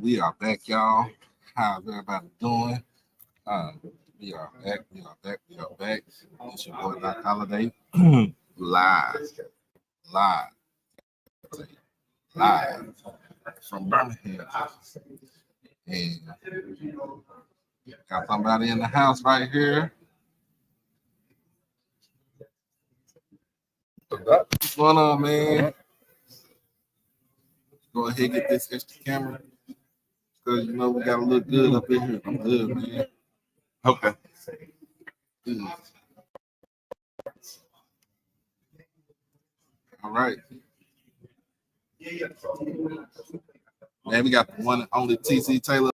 We are back, y'all. How's everybody doing? We are back. It's your boy Doc Holiday. live, live, live from Birmingham. And got somebody in the house right here. What's going on, man? Go ahead and get this extra camera. Because you know we gotta look good up in here. I'm good, man. Okay. Good. All right. Man, we got the one and only TC Taylor.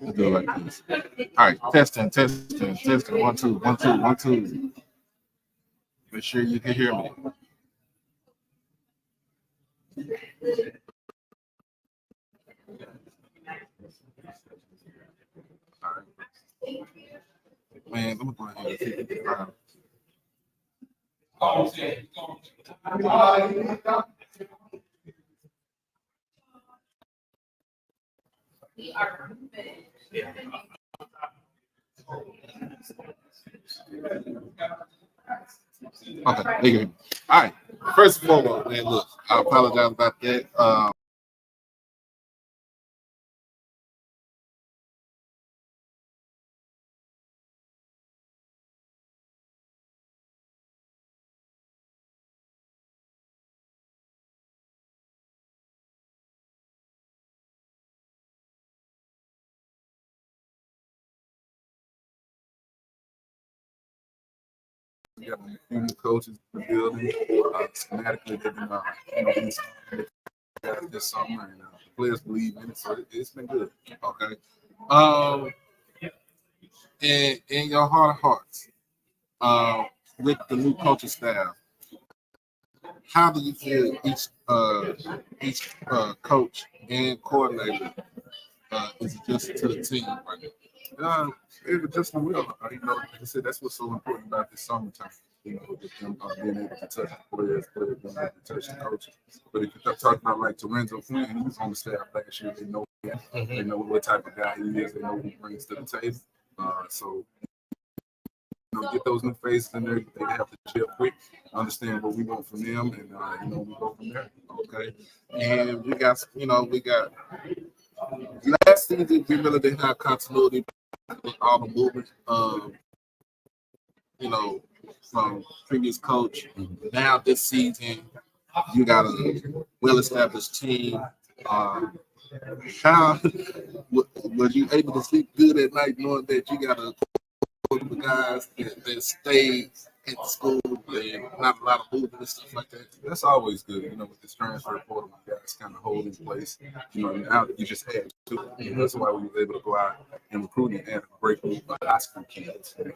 We'll do it like this. All right, testing. 1, 2, 1, 2, 1, 2. Make sure you can hear me. All right. Man, let me go ahead and take it around. Okay, there you go. All right. First of all, man, look, I apologize about that. We got a few new coaches in the building. Schematically, they've been this summer, and the players believe in it, so it's been good. Okay. And in your heart of hearts, with the new coaching staff, how do you feel each coach and coordinator is adjusted to the team right now? It's adjusting well. You know, like I said, that's what's so important about this summertime. You know, with them being able to touch the players being able to touch the coaches. But if you talk about like Lorenzo Flynn, he was on the staff last year. They know him. They know what type of guy he is. They know what he brings to the table. So get those new faces in there. They have to chill quick, understand what we want from them, and we go from there. Okay. And we got last season we really didn't have continuity with all the movement. From previous coach. Now this season, you got a well-established team. How was you able to sleep good at night knowing that you got a group of guys that stay at the school and not a lot of movement and stuff like that? That's always good, with this transfer portal, you guys kind of hold in place. Now you just had to. That's why we were able to go out and recruit and add a great group of high school kids and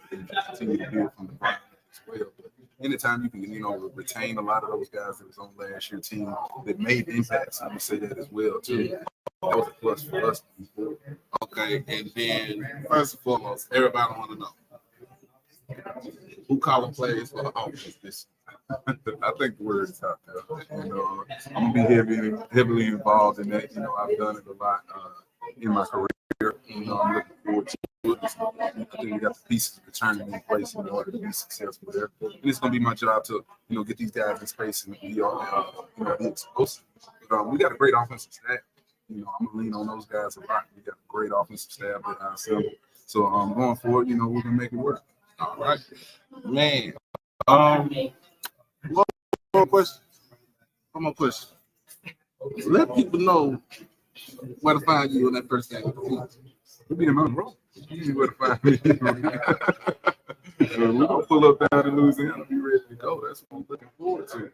continue to build from the bottom as well. But anytime you can, retain a lot of those guys that was on last year's team that made impacts, I'm gonna say that as well too. That was a plus for us. Okay, and then first and foremost, everybody want to know who calling plays for the offense this. I think the word is out there. I'm gonna be heavily involved in that. I've done it a lot in my career. I'm looking forward to it. I think we got the pieces returning in place in order to be successful there. And it's gonna be my job to, get these guys in space and be be explosive. But, we got a great offensive staff. I'm gonna lean on those guys a lot. We got a great offensive staff that I assemble. So going forward, we're gonna make it work. All right, man. One more question. Let people know where to find you in that first game. We'll be in Monroe. You know where to find me. We're gonna pull up down to Louisiana, be ready to go. That's what I'm looking forward to.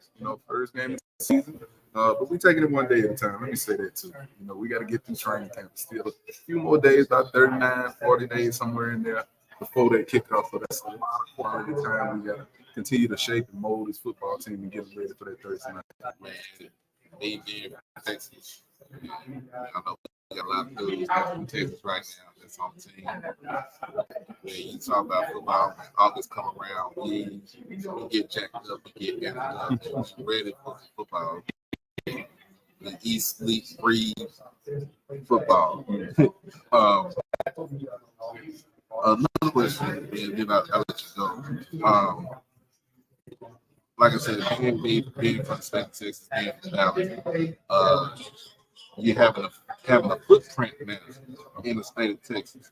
First game of the season. But we're taking it one day at a time. Let me say that too. We got to get through training camp. Still a few more days, about 39, 40 days, somewhere in there before that kickoff. So that's a lot of quality time. We got to continue to shape and mold this football team and get them ready for that Thursday night. Man, me being from Texas, I know we got a lot of dudes from Texas right now that's on the team. When you talk about football, August come around, we get jacked up, we get amped up, and ready for football. The East League free football. Another question, and then I'll let you go. Like I said, being from the state of Texas, being from Dallas, you having a footprint now in the state of Texas,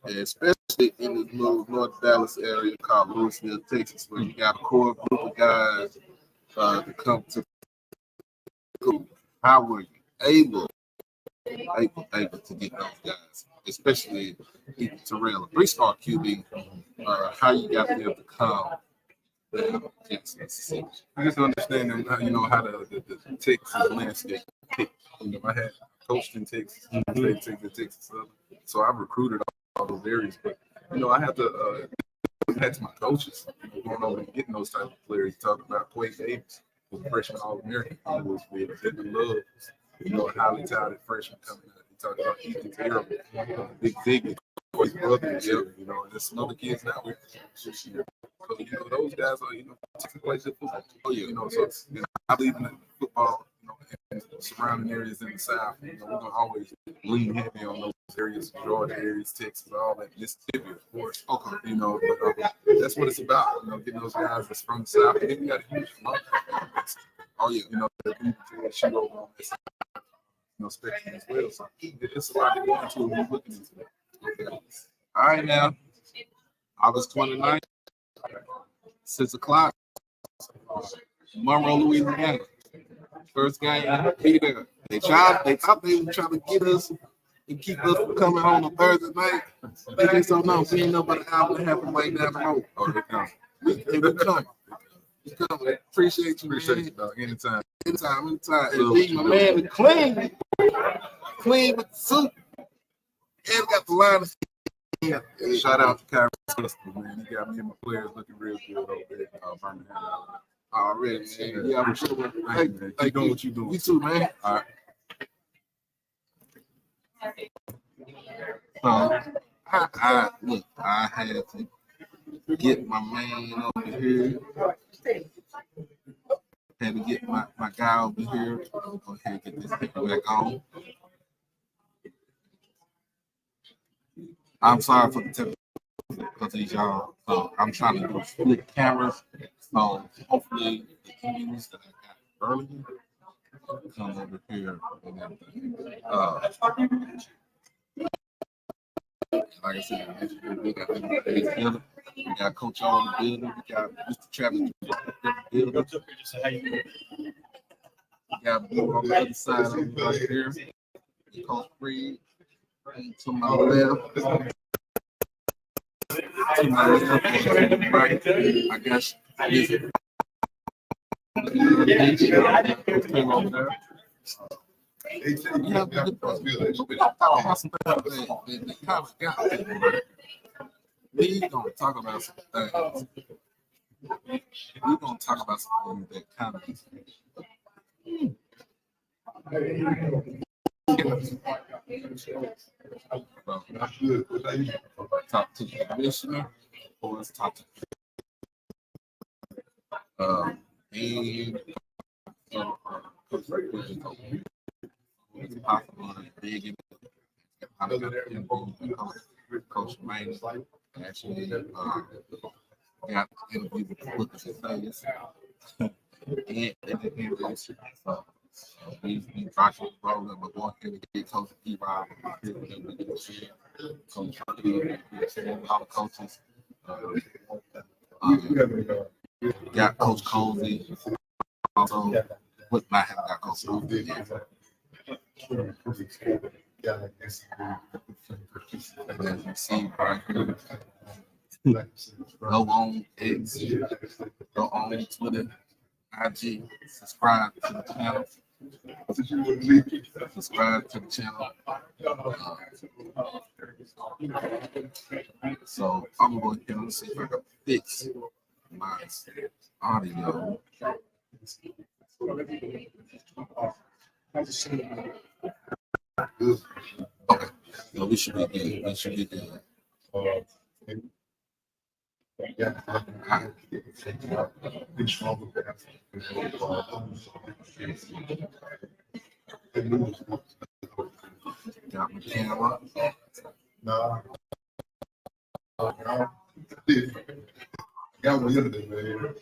and especially in the little North Dallas area called Louisville, Texas, where you got a core group of guys to come to school. How were you able to get those guys, especially Terrell, a 3-star QB? How you got them to come? I just understand how the Texas landscape. I had coached in Texas, Texas Southern, so I've recruited all those areas. But I have to that's my coaches going over and getting those type of players. You talk about Quay Davis, who's a freshman All-American, who was with Devin Love, a highly talented freshman coming out. You talk about Ethan Terrible, Big Ziggy, his brother, and there's some other kids now with this year. So, those guys are, taking place at football. So I believe in football, and surrounding areas in the South. We're gonna always lean heavy on those areas, Georgia areas, Texas, all that, Mississippi, of course. Okay, but that's what it's about. Getting those guys that's from the South. And then we got a huge love. Oh yeah, the people that shoot over on this, spectrum as well. So it's a lot to go into when you're looking into that. Okay. All right, now August 29th. 6 o'clock, Monroe, Louisiana. First game, be there. They thought they were trying to get us and keep us from coming on a Thursday night. They just don't know. We ain't know about an hour and a half away down the road. Oh, they come. We're coming. Appreciate you, dog. Anytime. And being my man is clean with the suit, and got the line of. Yeah. Shout out to Kyrie Sister, man. He got me and my players looking real good over there in Birmingham. Already, man. Yeah, I'm sure. Hey, keep doing what you're doing. You too, man. All right. I had to get my man over here. Had to get my guy over here. Go ahead and get this thing back on. I'm sorry for the technical difficulties, y'all. I'm trying to do split cameras. Hopefully the cues that I got earlier come over here and everything. Like I said, we got everybody in the building. We got Coach O in the building. We got Mr. Travis in the building. We got Blue on the other side of me right here. Coach Freed to my left. to my left, right, I guess is came over there. Yeah, we talk about some things that kind of got people. We gonna talk about some things. We're gonna talk about some things that kind of talk to the commissioner or let's talk to and possible big Coach Maine actually got interviewed with the book of his face and we trying to roll them, but going here to get Coach E-Rob, Coach all the coaches. Got Coach Cozy. Also, would not have got Coach Cozy. And then you see right here. Go on X, go on Twitter, IG, subscribe to the channel. Subscribe to the channel. So I'm going to see if I can fix my audio. Okay, so we should be good. We should be good. Got my camera. Got one yesterday, man.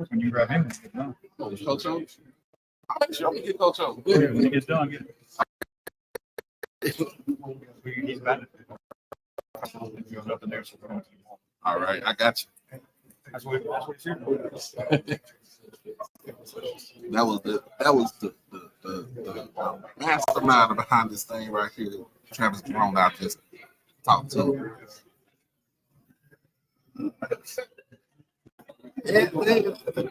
When you grab him, Coach O? I'll make sure we get Coach O. when he gets done, get he's bad. All right, I got you. That's what it's here for. That was the mastermind behind this thing right here. Travis Jerome out just talked to. And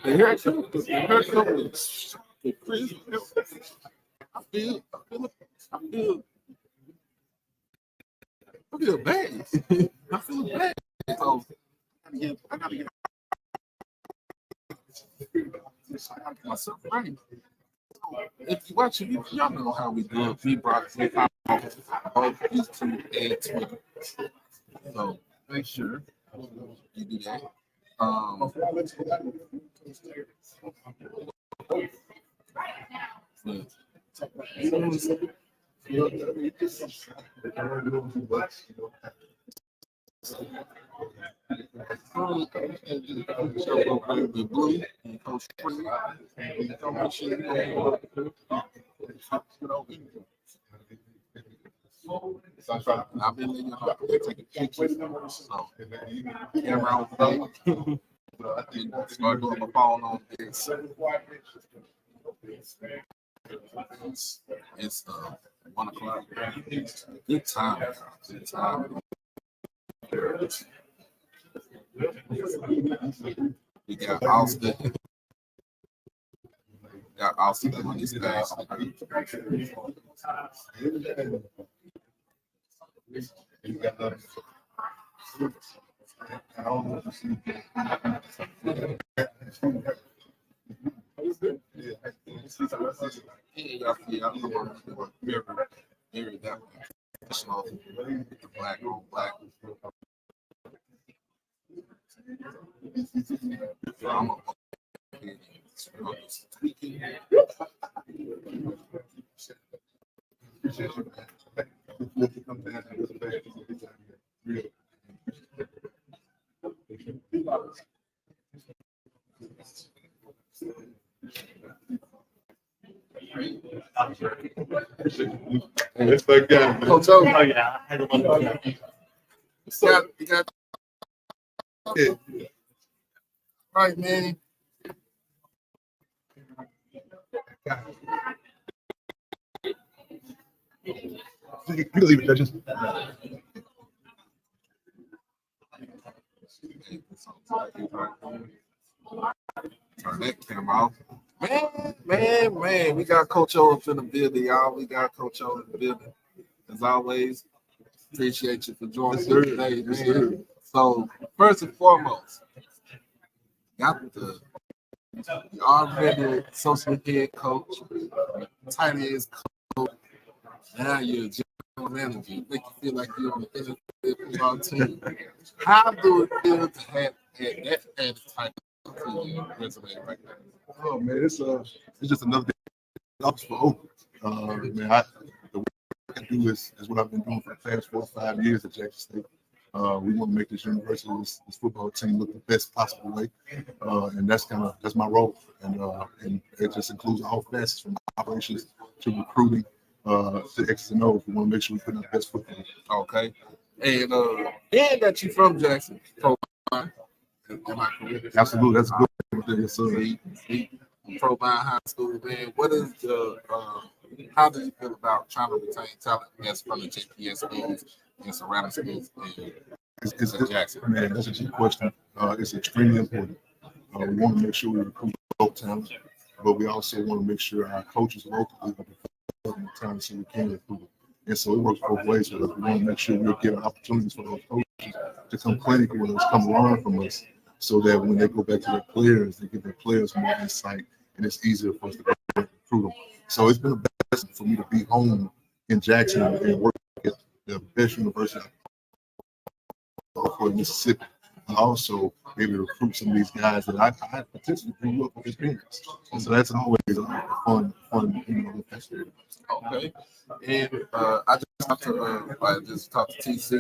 here it comes. Here it comes. Chris, I feel bad. I feel bad. So I gotta get myself right. If you watch it, y'all know how we do it. We brought both YouTube and Twitter. So make sure you do that. The blue and Coach Green. I've been letting you take pictures. So, camera on today. Start doing my phone on this. It's 1 o'clock. Good time. Good time. We got Austin. Got Austin on this guy. Very that professional, black on black. I'm tweaking. It's like that. Coach O, Oh yeah, I had to look at that. you got it. Right, man. You can leave it, judges. Turn that camera off. Man, we got Coach O up in the building, y'all. We got Coach O in the building. As always, appreciate you for joining us today, man. So, first and foremost, got the already associate head coach, tight ends coach. Now you're a general manager. Make you feel like you're on the NFL football team. How do it feel to have that type of resume right now? Oh man, it's just another day off for open. Man, the work I can do is what I've been doing for the past 4 or 5 years at Jackson State. We want to make this university, this football team, look the best possible way, and that's my role. And it just includes all facets from operations to recruiting to X's and O's. We want to make sure we put in the best foot forward. Okay, and that you from Jackson, am I correct? Absolutely, that's a good thing. Yes, sir. Provine High School, man. What is the how do you feel about trying to retain talent as from the JPS schools and surrounding schools in Jackson? Man, that's a good question. It's extremely important. We want to make sure we recruit local talent, but we also want to make sure our coaches locally are developing talent so we can recruit them. And so it works both ways for us. We want to make sure we're giving opportunities for those coaches to come clinical with us, come learn from us, so that when they go back to their players, they give their players more insight, and it's easier for us to go and recruit them. So it's been a blessing for me to be home in Jackson and work at the best university for Mississippi, and also maybe recruit some of these guys that I potentially grew up with his parents. And so that's always a fun, that's it. Okay, and I just talked to TC.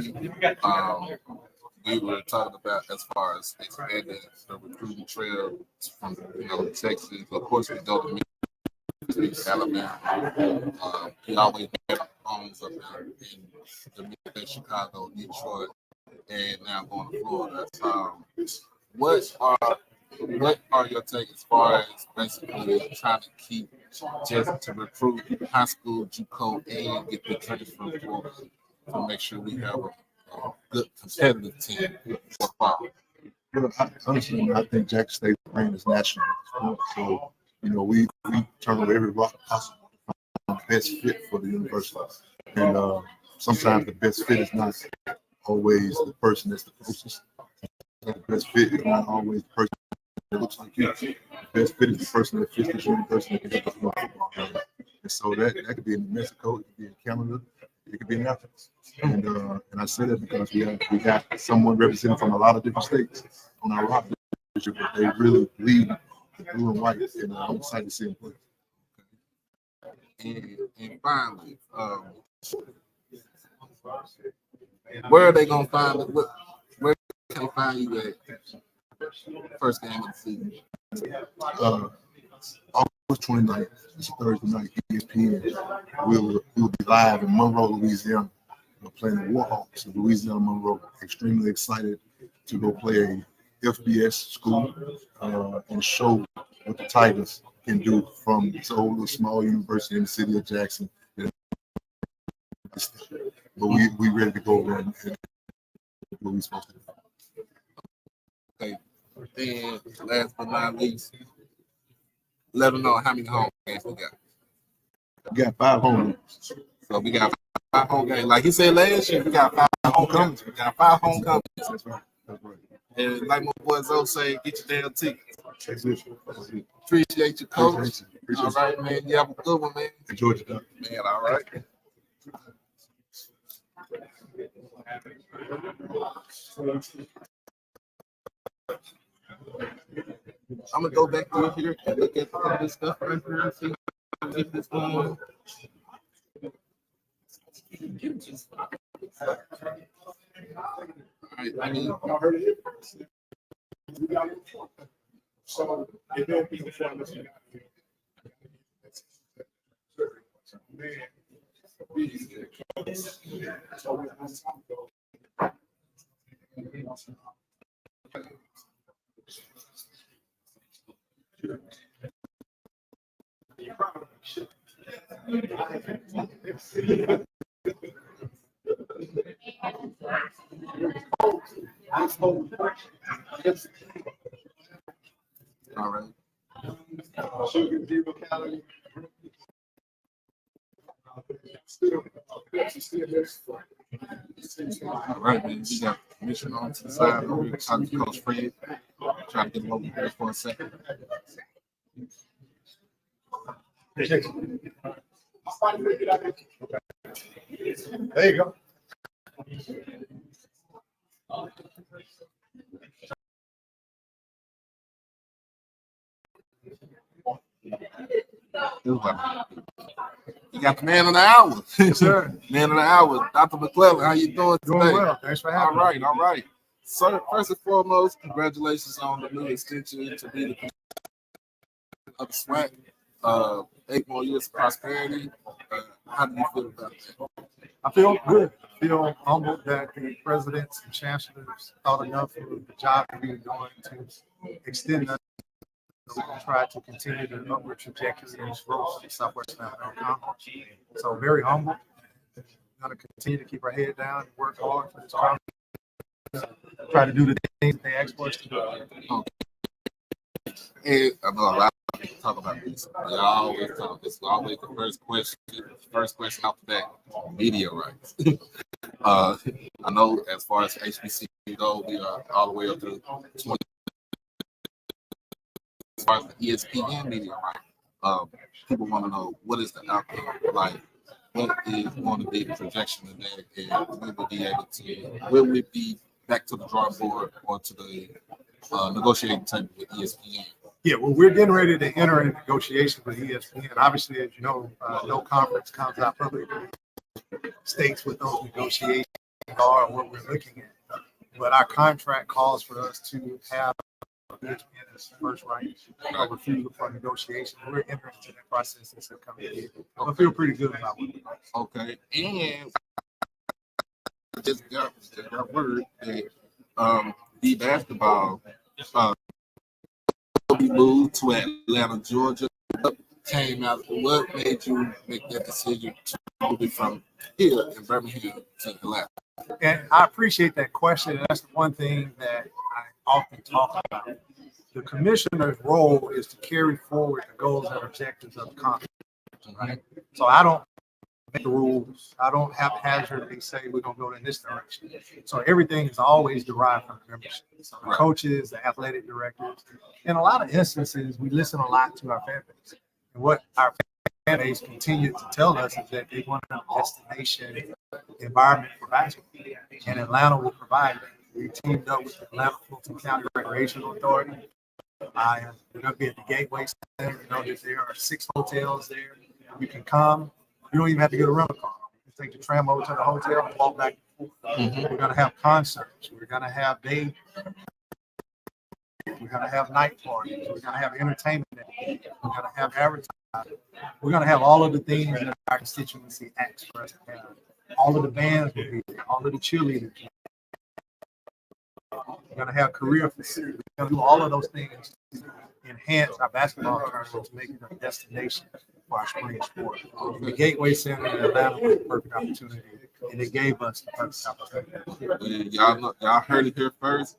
We were talking about as far as expanding the recruiting trail from Texas. Of course, we go to Mississippi, Alabama. We always had homes up there in the Midwest, Chicago, Detroit, and now going to Florida. What are your takes as far as basically trying to keep just to recruit high school, JUCO, and get the transfer portal to make sure we have a good competitive team for fall? Well, honestly, I think Jackson State's brand is national. So, we turn over every rock possible to find the best fit for the university. And sometimes the best fit is not always the person that's the closest. The best fit is not always the person that looks like you. The best fit is the person that fits this university that can help us win football games. And so that could be in New Mexico, it could be in Canada, it could be in Athens. And I say that because we got someone representing from a lot of different states on our roster, but they really lead the blue and white, and I'm excited to see them play. And finally, where are they gonna find it? Where can they find you at first game of the season? August 29th, it's a Thursday night, ESPN. We'll be live in Monroe, Louisiana. We're playing the Warhawks of Louisiana Monroe. Extremely excited to go play a FBS school and show what the Tigers can do from this old small university in the city of Jackson. But we ready to go there and what we supposed to do. Okay. And last but not least, let them know how many home games we got. We got 5 home games. So we got 5 home games. Like he said last year, we got 5 homecomings. We got 5 homecomings. That's right. And like my boy Zoe say, get your damn tickets. That's it. Appreciate you, coach. Appreciate all right, man. You have a good one, man. Enjoy your time. Man, all right. I'm gonna go back through here and look at some of this stuff right here and see if it's going. All right, I mean, so it don't be the All right. Sugar, zero calorie. Still, All right, man. We got the commissioner on to the side over here, talking to Coach Fred. Try to get him over here for a second. There you go. You got the man of the hour. Yes, sir. Man of the hour, Dr. McClellan. How you doing today? Doing well. Thanks for having All me. right, all right. Sir, first and foremost, congratulations on the new extension to be the commissioner of the SWAC. 8 more years of prosperity. How do you feel about that? I feel good. I feel humbled that the presidents and chancellors thought enough of the job that we were doing to extend us. We can try to continue the upward trajectory and growth of the Southwest Alabama Conference. So very humble. We're going to continue to keep our head down and work hard for this conference. Try to do the things they ask us to do. And I know a lot of people talk about this. They always talk. This is always the first question. First question off the bat: media rights. I know as far as HBCU go, we are all the way up to 20. As far as the ESPN media right, people want to know what is the outcome like. What is going to be the projection of that, and we will be able to. Will we be back to the drawing board or to the negotiating table with ESPN? Yeah, well, we're getting ready to enter into negotiations with ESPN. Obviously, as you know, no conference comes out publicly states what those negotiations are or what we're looking at. But our contract calls for us to have ESPN as first right of refusal for negotiation. We're entering into that process this coming year. I feel pretty good about it. Okay, and I just got word that the basketball will be moved to Atlanta, Georgia. What came out? What made you make that decision to move it from here in Birmingham to Atlanta? And I appreciate that question. And that's the one thing that I often talk about. The commissioner's role is to carry forward the goals and objectives of the conference, right? So I don't make the rules. I don't haphazardly say we're going to go in this direction. So everything is always derived from the membership. So the coaches, the athletic directors. In a lot of instances, we listen a lot to our fan base. And what our fan base continue to tell us is that they want a destination environment for basketball. And Atlanta will provide that. We teamed up with the Atlanta Fulton County Recreational Authority. We're going to be at the Gateway Center. You know that there are 6 hotels there. You can come. You don't even have to get a rental car. You take the tram over to the hotel and walk back. We're going to have concerts. We're going to have day. We're going to have night parties. We're going to have entertainment. We're going to have advertising. We're going to have all of the things that our constituency asks for us to have. All of the bands will be there. All of the cheerleaders. We're going to have career facilities. We're going to do all of those things to enhance our basketball tournament to make it a destination for our spring sport. The Gateway Center in Atlanta was the perfect opportunity, and it gave us the perfect opportunity. Y'all heard it here first.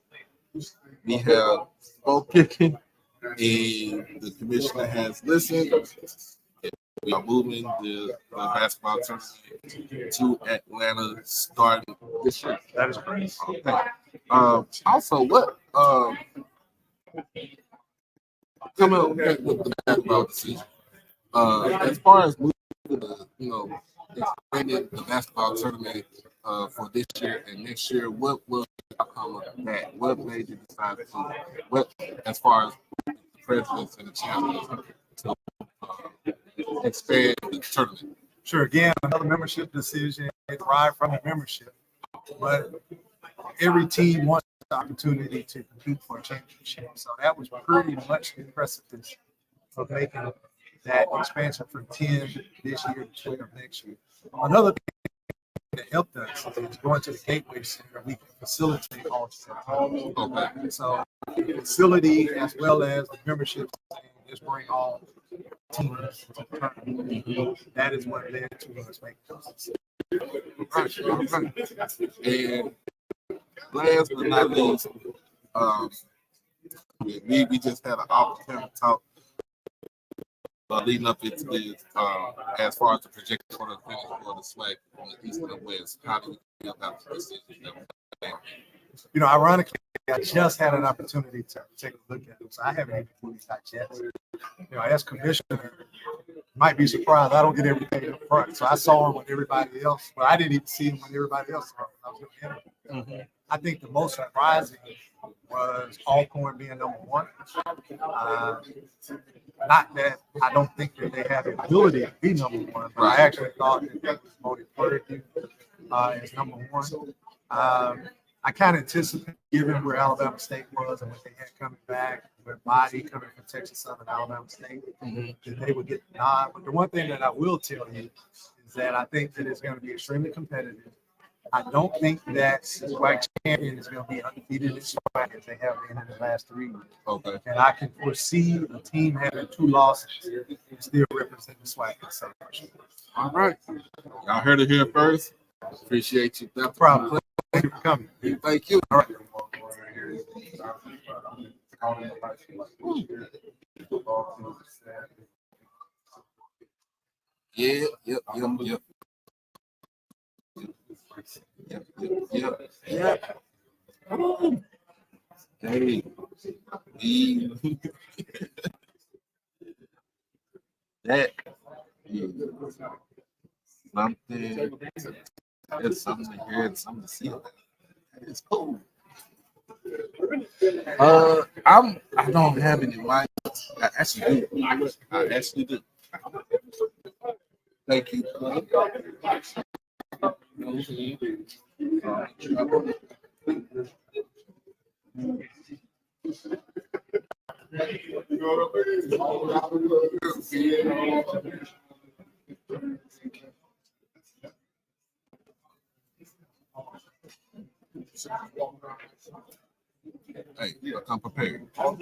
We have spoken, and the commissioner has listened. We are moving the basketball tournament to Atlanta starting this year. That is great. Okay. Also, what coming up with the basketball decision? As far as moving the, expanding the basketball tournament for this year and next year, what was the outcome of that? What made you decide to, as far as the presidents and the chancellors, to expand the tournament? Sure. Again, another membership decision derived from the membership, but every team wants the opportunity to compete for a championship. So that was pretty much the precipice of making that expansion from 10 this year to 12 next year. Another thing that helped us is going to the Gateway Center. We can facilitate all the time. So the facility as well as the membership, just bring all teams to the tournament. That is what led to us making those decisions. And last but not least, we just had an opportunity to talk leading up into this, as far as the projection for the finish for the SWAC on the East and West. How do you feel about the decision that was made? You know, ironically, I just had an opportunity to take a look at them, so I haven't even fully digested. You know, as commissioner, you might be surprised I don't get everything up front. So I saw them when everybody else, but I didn't even see them when everybody else saw them. I was doing the interview. I think the most surprising was Alcorn being number one. Not that I don't think that they have the ability to be number one, but I actually thought that they was voted third as number one. I kind of anticipated, given where Alabama State was and what they had coming back, with Body coming from Texas Southern Alabama State, that they would get the nod. But the one thing that I will tell you is that I think that it's going to be extremely competitive. I don't think that SWAC champion is going to be undefeated in SWAC as they have been in the last 3 years. Okay. And I can foresee the team having 2 losses and still represent the SWAC in celebration. All right. Y'all heard it here first. Appreciate you. No problem. Thank you for coming. Thank you. All right. Yep. Hey, that is something. It's something to hear and something to see. It's cool. I don't have any mind. I actually do. I actually do. Thank you. Hey, I'm prepared. Y'all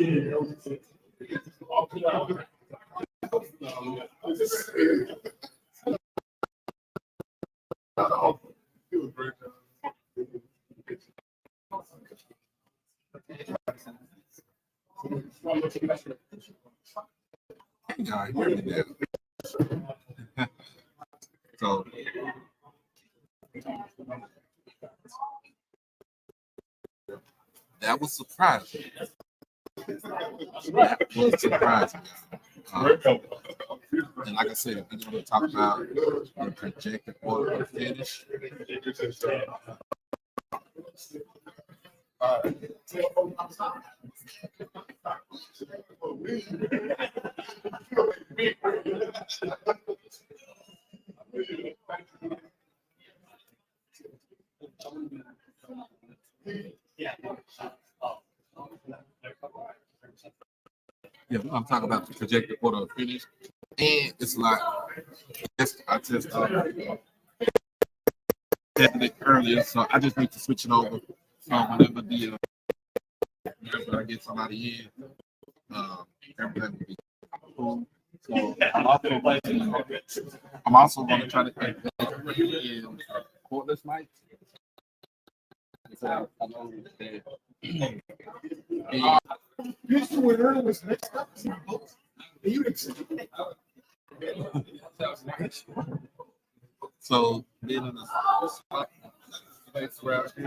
hear me now. So that was surprising. That was surprising. And like I said, we're going to talk about the projected order of finish. Yeah, I'm talking about the projected order of finish. And it's like, I tested it earlier, so I just need to switch it over. Whenever I get somebody in, everything will be cool. So I'm also going to try to get in cordless mics. So I know so being in the spot, that's what goes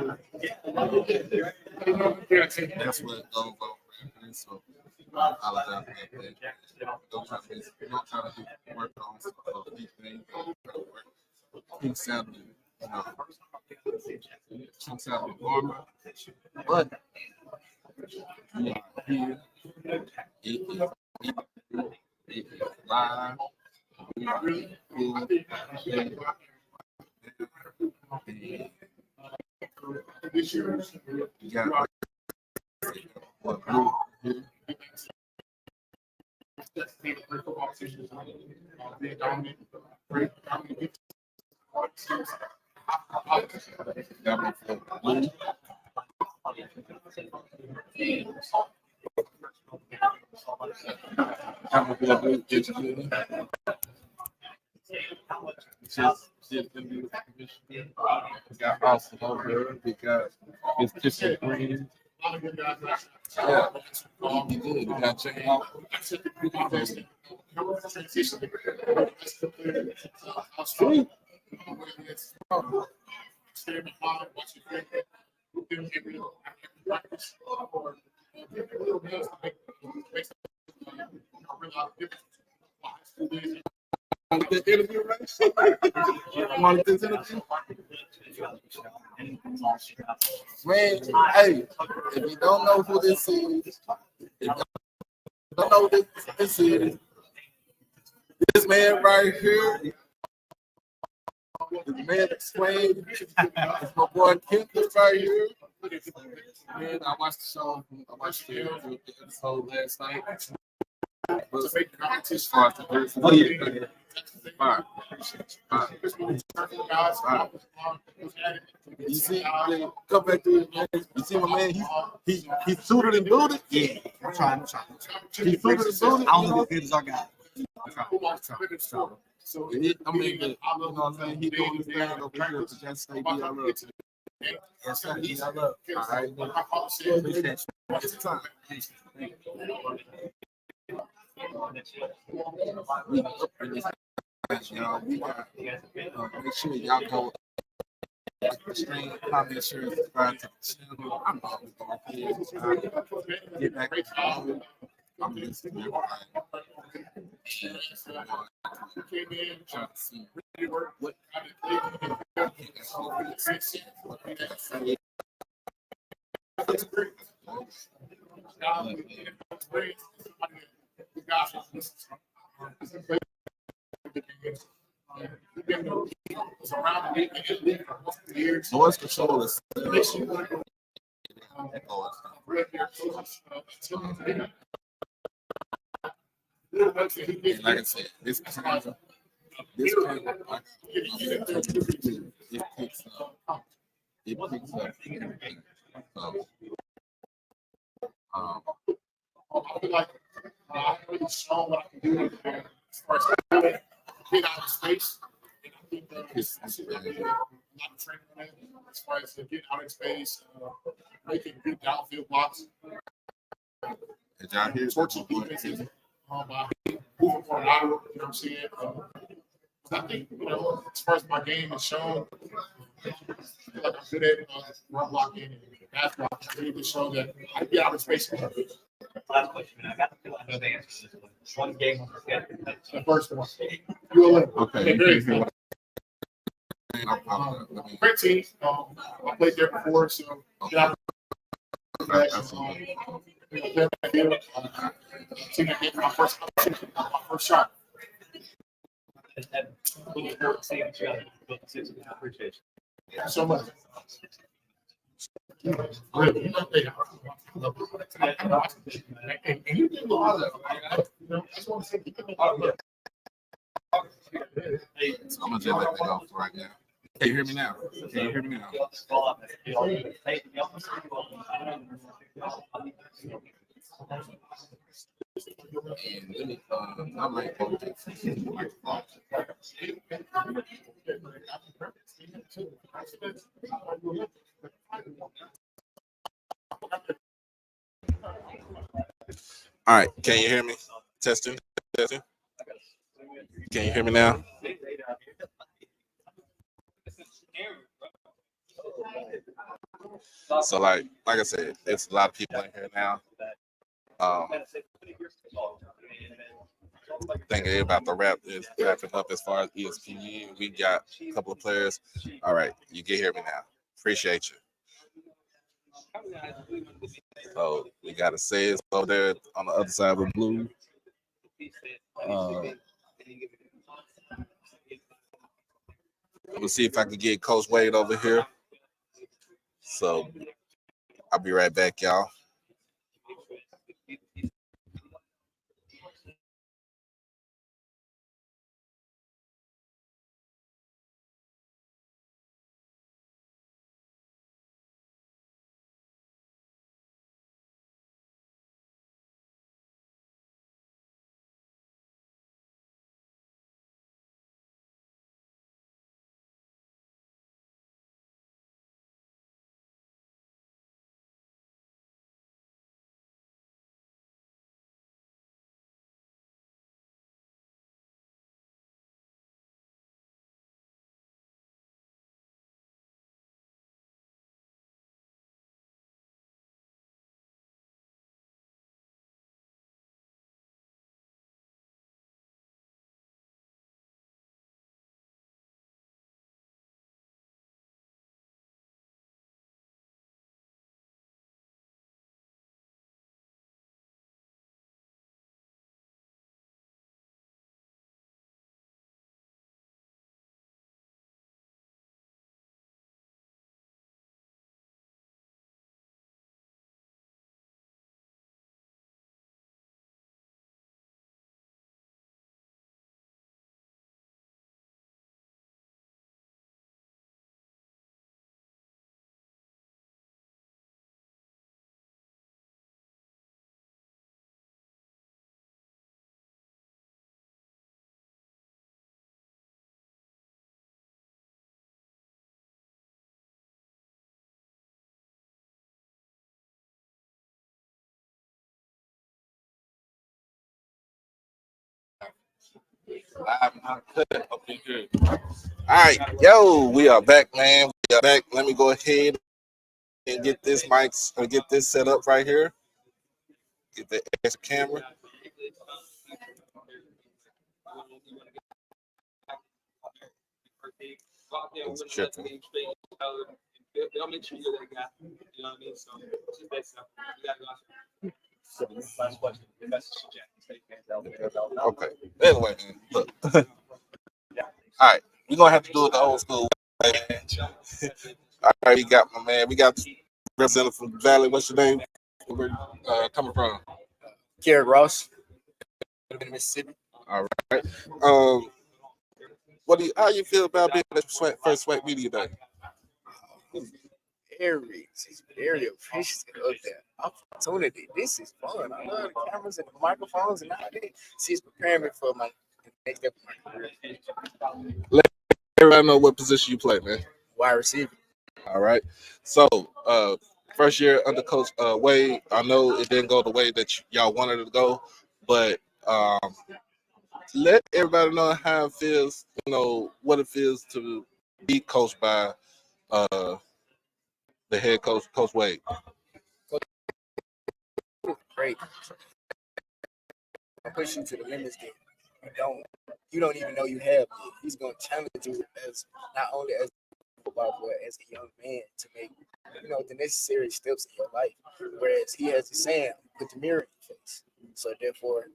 on. So I apologize about that. Don't try to work on these things. Things sound, normal, but we are here. It is live. We are here. You got what blue here. I'm gonna be a good interview. She's gonna be with the commission. We got Austin over here. We got Miss Tiffany Green. Yeah, you good. You gotta check it out. Sweet. Want this interview, right? Want this interview? Man, hey, if you don't know who this is, if you don't know who this is, this man right here, this man explained, it's my boy Kendall right here. Man, I watched the show. I watched the episode last night. Oh yeah. Fine. You see, come back to man. You see my man. He's suited and booted. Yeah, I'm trying. He's suited and booted. I don't know as good as I got. So I mean, you know what I'm saying? He doing his thing over here to just say, "I love you." Yes, sir. I love. All right. Appreciate you. It's time. Y'all, we got make sure y'all go like the stream, comment, share, subscribe to the channel. I'm always going to get back to the phone. I'm listening to everybody. Trying to see what so what's the show is like I said, this kind of like, it picks up everything. So, I feel like I really shown what I can do as far as get out of space. And I think that's really a lot of training on that as far as getting out of space, making good downfield blocks. did y'all hear Torching defenses, moving more lateral, you know what I'm saying? I think, as far as my game is shown, I feel like I'm good at run blocking and pass blocking. I really just show that I get out of space. Last question. I got the feel I know the answer to this one. One game on the schedule. The first one. You will. Okay. Great. Great team. I played there before, so yeah. Team that gave me my first shot. I appreciate you. Thank you so much. And you did a lot of it. I just want to say, you did a lot of it. So I'm gonna just let that go for right now. Can you hear me now? Can you hear me now? And let me, I might go to the microphone. All right, can you hear me? Testing, testing. Can you hear me now? So like I said, it's a lot of people in here now. I think everybody about to wrapping up as far as ESPN. We got a couple of players. All right, you can hear me now. Appreciate you. So we got a Sayers over there on the other side of the blue. I'm gonna see if I can get Coach Wade over here. So I'll be right back, y'all. Live and uncut up in here. All right, yo, we are back, man. We are back. Let me go ahead and get this mics or get this set up right here. Get the extra camera. It's tripping. They'll make sure you're that guy. You know what I mean? So just that stuff. You gotta go. Last question. Okay. Anyway, man, look. All right, we're gonna have to do it the old school way, man. All right, we got my man. We got representative from the Valley. What's your name? Where coming from? Garrett Ross, in Mississippi. All right. How you feel about being at the first SWAC Media Day? Very appreciative of that opportunity. This is fun. I love the cameras and the microphones and all that. See, it's preparing me for my next step of my career. Let everybody know what position you play, man. Wide receiver. All right. So, first year under Coach Wade, I know it didn't go the way that y'all wanted it to go, but let everybody know how it feels. You know what it feels to be coached by the head coach, Coach Wade. Great. I push you to the limits that you don't even know you have. He's going to challenge you as not only as a football player, as a young man to make the necessary steps in your life. Whereas he has the saying, put the mirror in your face. So therefore,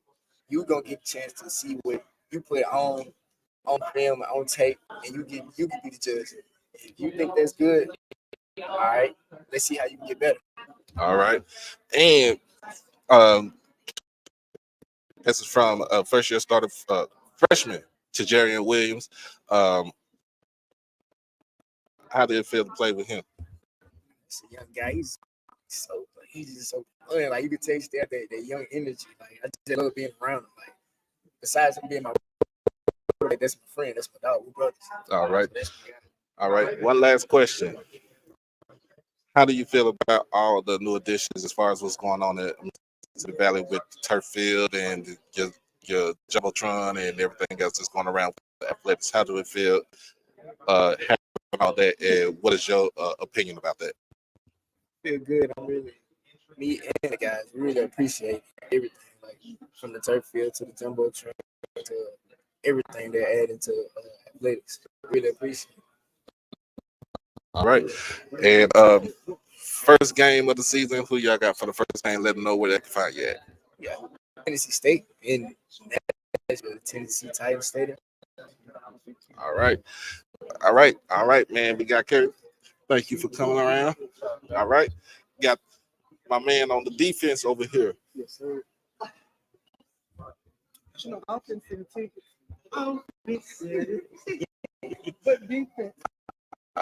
you gonna get a chance to see what you put on film, on tape, and you can be the judge. If you think that's good, all right, let's see how you can get better. All right, and this is from first year starter freshman to Jerry and Williams. How did it feel to play with him? He's a young guy. He's just so fun. Like you could taste that young energy. Like I just love being around him. Like besides him being my brother, that's my friend. That's my dog. We're brothers. All right. All right. One last question. How do you feel about all the new additions as far as what's going on at the Valley with the turf field and your jumbotron and everything else that's going around with the athletics? How do it feel having all that? And what is your opinion about that? Feel good. Me and the guys really appreciate everything, like from the turf field to the jumbotron to everything they're adding to athletics. Really appreciate it. All right. And first game of the season, who y'all got for the first game? Let them know where they can find you at. Yeah. Tennessee State in Nashville, Tennessee Titans Stadium. All right. All right. All right, man. We got Kerry. Thank you for coming around. All right. Got my man on the defense over here. Yes, sir. Offense and but defense.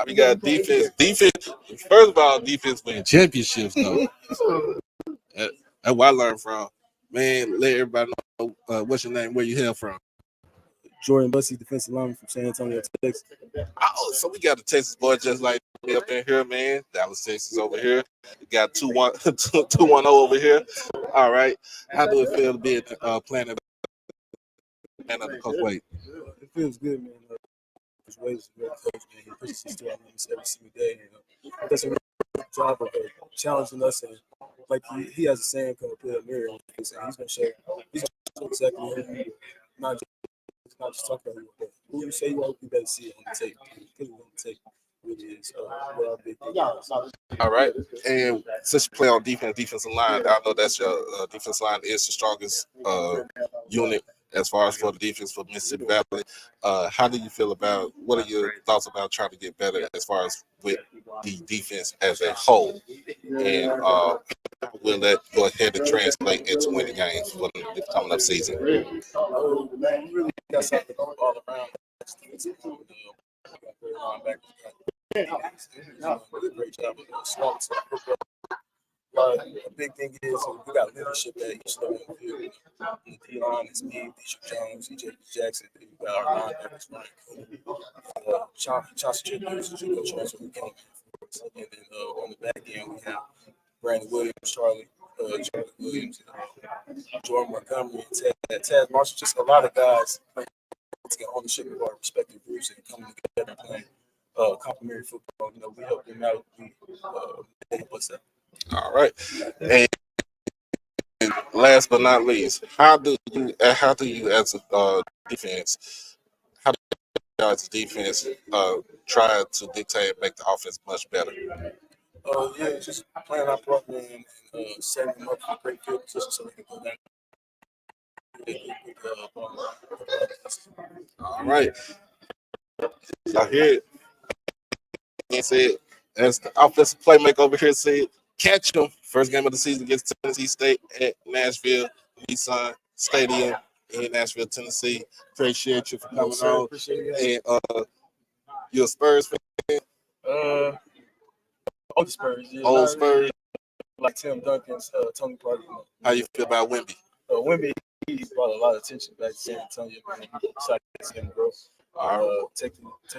We got defense. Defense. First of all, defense win championships, though. That's where I learned from. Man, let everybody know what's your name, where you hail from. Jordan Bussey, defensive lineman from San Antonio, Texas. Oh, so we got the Texas boy just like me up in here, man. Dallas, Texas over here. We got 210 over here. All right. How do it feel to be playing under Coach Wade? It feels good, man. Coach Wade is a great coach, man. He pushes us to our limits every single day. And does a good job of challenging us. And like he has a saying called put a mirror on his face. And he's going to show exactly who you are. Not just talking about who you say you are, you better see it on the tape. Because we're on the tape, which is what our big thing is. All right. And since you play on defensive line, I know that's your defensive line is the strongest unit as far as for the defense for Mississippi Valley. How do you feel about, what are your thoughts about trying to get better as far as with the defense as a whole? And will that go ahead and translate into winning games for the coming up season? We really got something to go all around. Great job of slots. The big thing is we got leadership at each level of the field. The D-line is me, Bishop Jones, EJ Jackson. We got our linebackers, Ryan Chauncey Jones, who transfer. And then on the back end, we have Brandon Williams, Charlie, Jordan Williams, Jordan Montgomery, and Taz Marshall. Just a lot of guys to get ownership of our respective groups and coming together and playing complementary football. You know, we help them out. They help us out. All right. And last but not least, how do you as a defense, how do you as a defense try to dictate and make the offense much better? Yeah, just playing our partner and setting them up for great field position so they can go down. All right. I hear it. He said, as the offensive playmaker over here said, catch them. First game of the season against Tennessee State at Nashville Nissan Stadium in Nashville, Tennessee. Appreciate you for coming on. Appreciate And you're a Spurs fan? Old Spurs. Yeah, Old Spurs. really like Tim Duncan's, Tony Parker. How you feel about Wemby? Wemby, he brought a lot of attention back to San Antonio. Man, he decided to see him grow. Take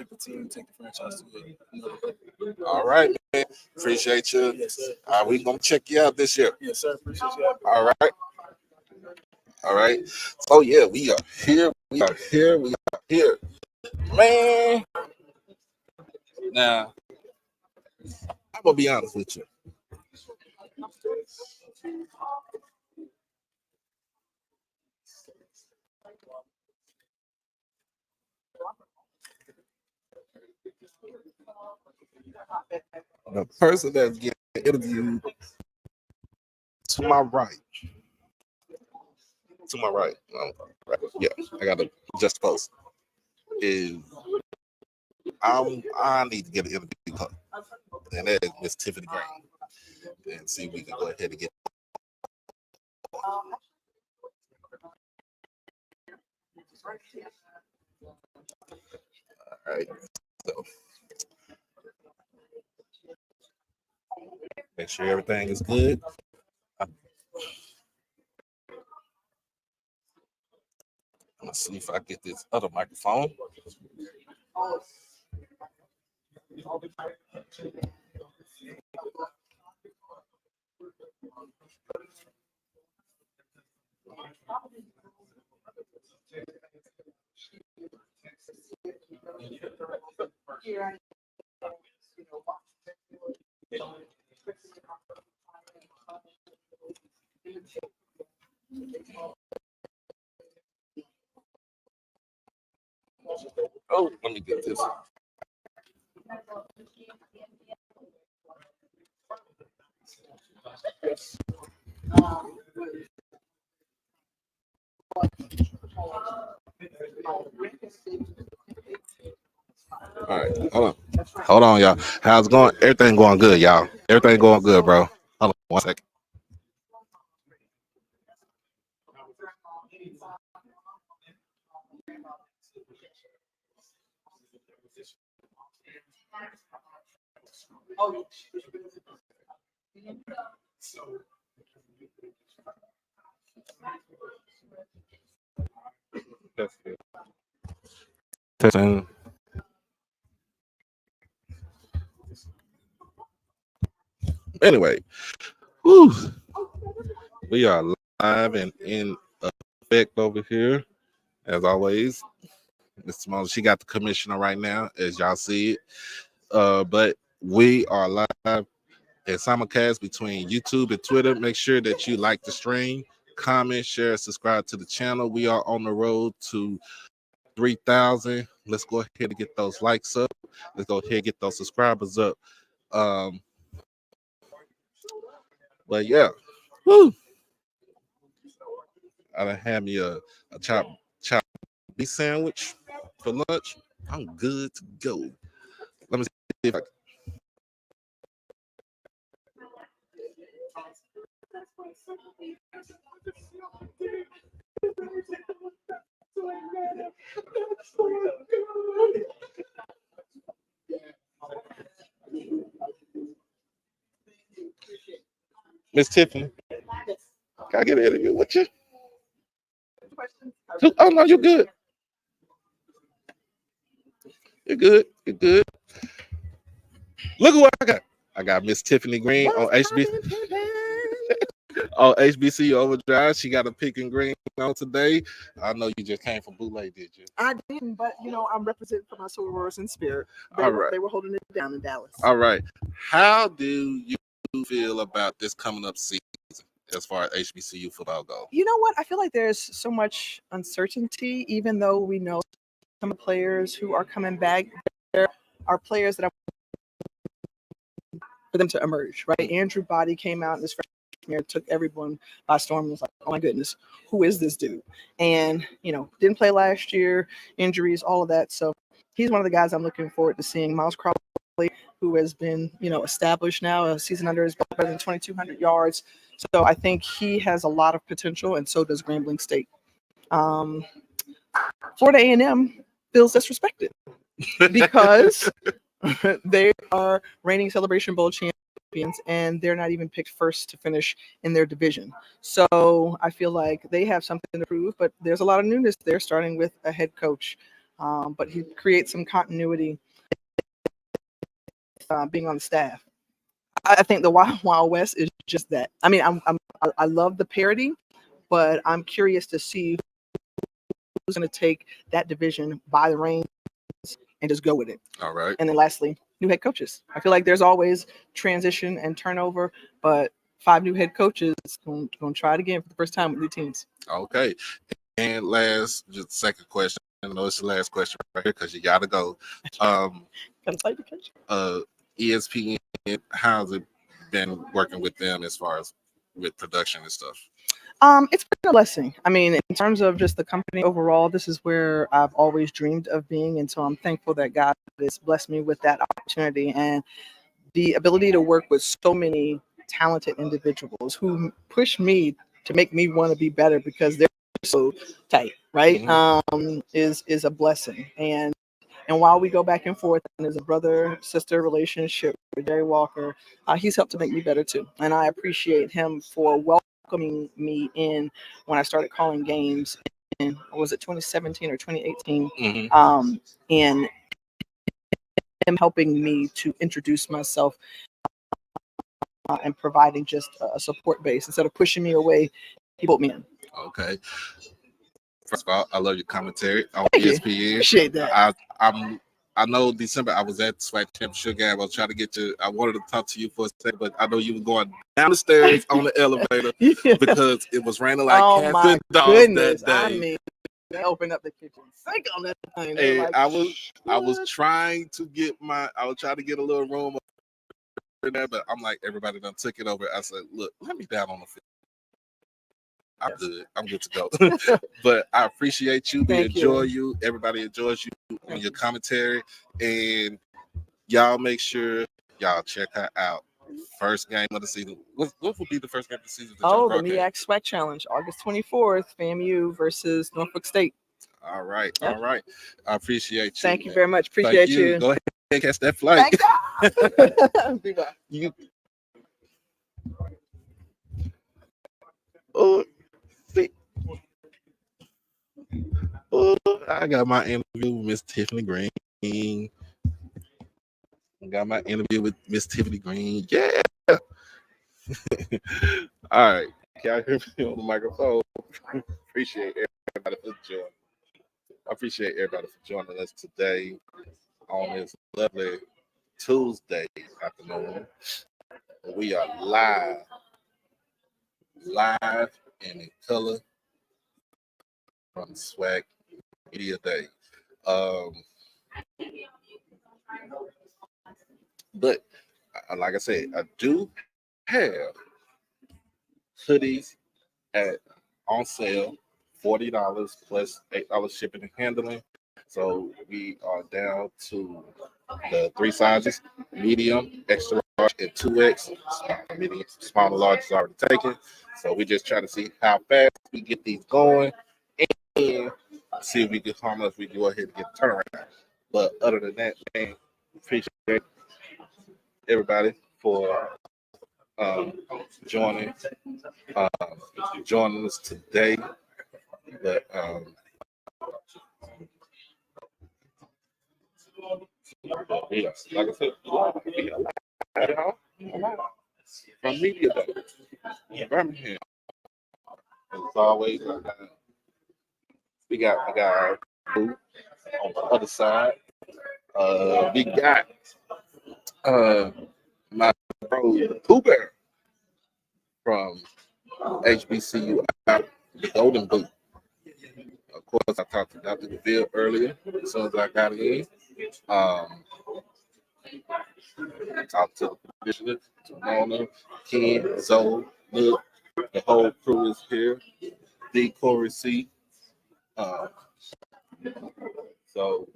the team, take the franchise to another level. All right, man. Appreciate you. Yes, sir. We're going to check you out this year. Yes, sir. Appreciate you. All right. All right. So, yeah, we are here. We are here. We are here. Man. Now, I'm going to be honest with you. The person that's getting interviewed to my right. Yeah, I got to just post. Is I need to get an interview her, and that is Miss Tiffany Green, and see if we can go ahead and get. All right, so make sure everything is good. Let's see if I get this other microphone. Oh, let me get this. All right, hold on, y'all. How's it going? Everything going good, y'all. Everything going good, bro. Hold on 1 second. That's good. Testing. Anyway, whew, we are live and in effect over here, as always. Miss Simone, she got the commissioner right now, as y'all see it. But we are live and simulcast between YouTube and Twitter. Make sure that you like the stream, comment, share, subscribe to the channel. We are on the road to 3,000. Let's go ahead and get those likes up. Let's go ahead and get those subscribers up. But yeah, woo. I done had me a chopped beef sandwich for lunch. I'm good to go. Let me see if I Miss Tiffany, can I get an interview with you? Oh no, you're good. You're good. You're good. Look at what I got. I got Miss Tiffany Green on HB. Oh, HBCU Overdrive. She got a pick and green on today. I know you just came from Boulay, did you? I didn't, but I'm representing for my sorors in spirit. All right. They were holding it down in Dallas. All right. How do you feel about this coming up season as far as HBCU football goes? You know what? I feel like there's so much uncertainty, even though we know some players who are coming back. There are players that are for them to emerge, right? Andrew Body came out in this freshman year, took everyone by storm, and was like, oh my goodness, who is this dude? And, didn't play last year, injuries, all of that. So he's one of the guys I'm looking forward to seeing. Miles Crowley, who has been, established now, a season under his belt, better than 2,200 yards. So I think he has a lot of potential, and so does Grambling State. Florida A&M feels disrespected because they are reigning Celebration Bowl champions, and they're not even picked first to finish in their division. So I feel like they have something to prove, but there's a lot of newness there, starting with a head coach. But he creates some continuity being on the staff. I think the Wild Wild West is just that. I mean, I love the parody, but I'm curious to see who's going to take that division by the reins and just go with it. All right. And then lastly, new head coaches. I feel like there's always transition and turnover, but 5 new head coaches going to try it again for the first time with new teams. Okay. And just second question. I know it's the last question right here because you got to go. ESPN, how's it been working with them as far as with production and stuff? It's been a blessing. I mean, in terms of just the company overall, this is where I've always dreamed of being. And so I'm thankful that God has blessed me with that opportunity and the ability to work with so many talented individuals who push me to make me want to be better because they're so tight, right? Mm-hmm. Is a blessing. And while we go back and forth, and there's a brother-sister relationship with Jerry Walker, he's helped to make me better too. And I appreciate him for welcoming me in when I started calling games in, was it 2017 or 2018? Mm-hmm. And him helping me to introduce myself and providing just a support base. Instead of pushing me away, he pulled me in. Okay. First of all, I love your commentary on Thank you. ESPN. Appreciate that. I know December I was at SWAC Championship game. I was trying to get you. I wanted to talk to you for a second, but I know you were going down the stairs on the elevator because it was raining like cats and dogs that day. I mean, they opened up the kitchen sink on that thing. And like, I was trying to get a little room over there, but I'm like, everybody done took it over. I said, look, let me down on the field. I'm good. I'm good to go. But I appreciate you. We enjoy you. Everybody enjoys you and your commentary. And y'all make sure y'all check her out. First game of the season. What will be the first game of the season? The MEAC SWAC Challenge, August 24th, FAMU versus Norfolk State. All right. All right. I appreciate you. Thank you very much. Appreciate you. Go ahead and catch that flight. You. I got my interview with Miss Tiffany Green. Yeah. All right. Can I hear me on the microphone? Appreciate everybody for joining. I appreciate everybody for joining us today on this lovely Tuesday afternoon. We are live and in color from SWAC Media Day. But like I said, I do have hoodies on sale, $40 plus $8 shipping and handling. So we are down to the 3 sizes: medium, extra large, and 2X. Medium, small and large is already taken. So we just try to see how fast we get these going and see if we can how much we can go ahead and get the turnaround. But other than that, man, appreciate everybody for joining us today. But yeah, like I said, from Media Day in Birmingham. As always, we got our booth on the other side. We got my bro Pooh Bear from HBCU out the Golden Boot. Of course, I talked to Dr. DeVille earlier as soon as I got in. Talked to the commissioner, to Mona, Ken, Zoe, Look, the whole crew is here. D. Corey C. Uh, so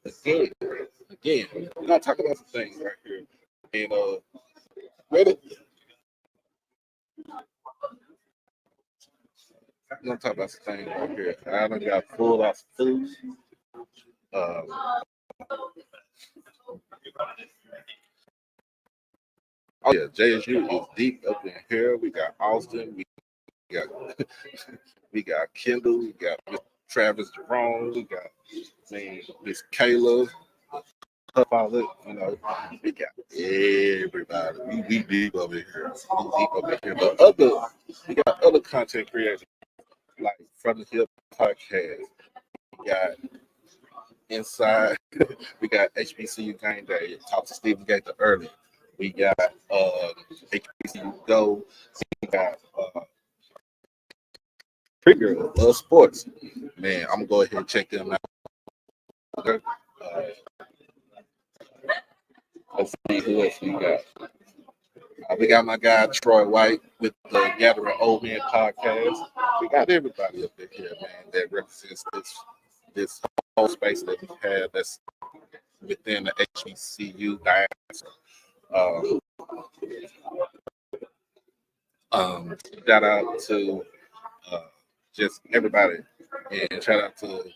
again, we're gonna talk about some things right here. And ready? We're gonna talk about some things right here. I done got full out some food. Um, oh yeah, JSU is deep up in here. We got Austin, we got we got Kendall, we got Mr. Travis Jerome, we got Miss Kayla, her father, we got everybody. We deep up in here. We deep up in here. But we got other content creators like From the Hip Podcast. We got Inside. We got HBCU Game Day. Talk to Stephen Gaither early. We got HBCU Go. We got Trigger Sports. Man, I'm gonna go ahead and check them out. Let's see who else we got. We got my guy Troy White with the Gathering Old Men podcast. We got everybody up in here, man, that represents this whole space that we have that's within the HBCU diaspora. Shout out to just everybody, and shout out to the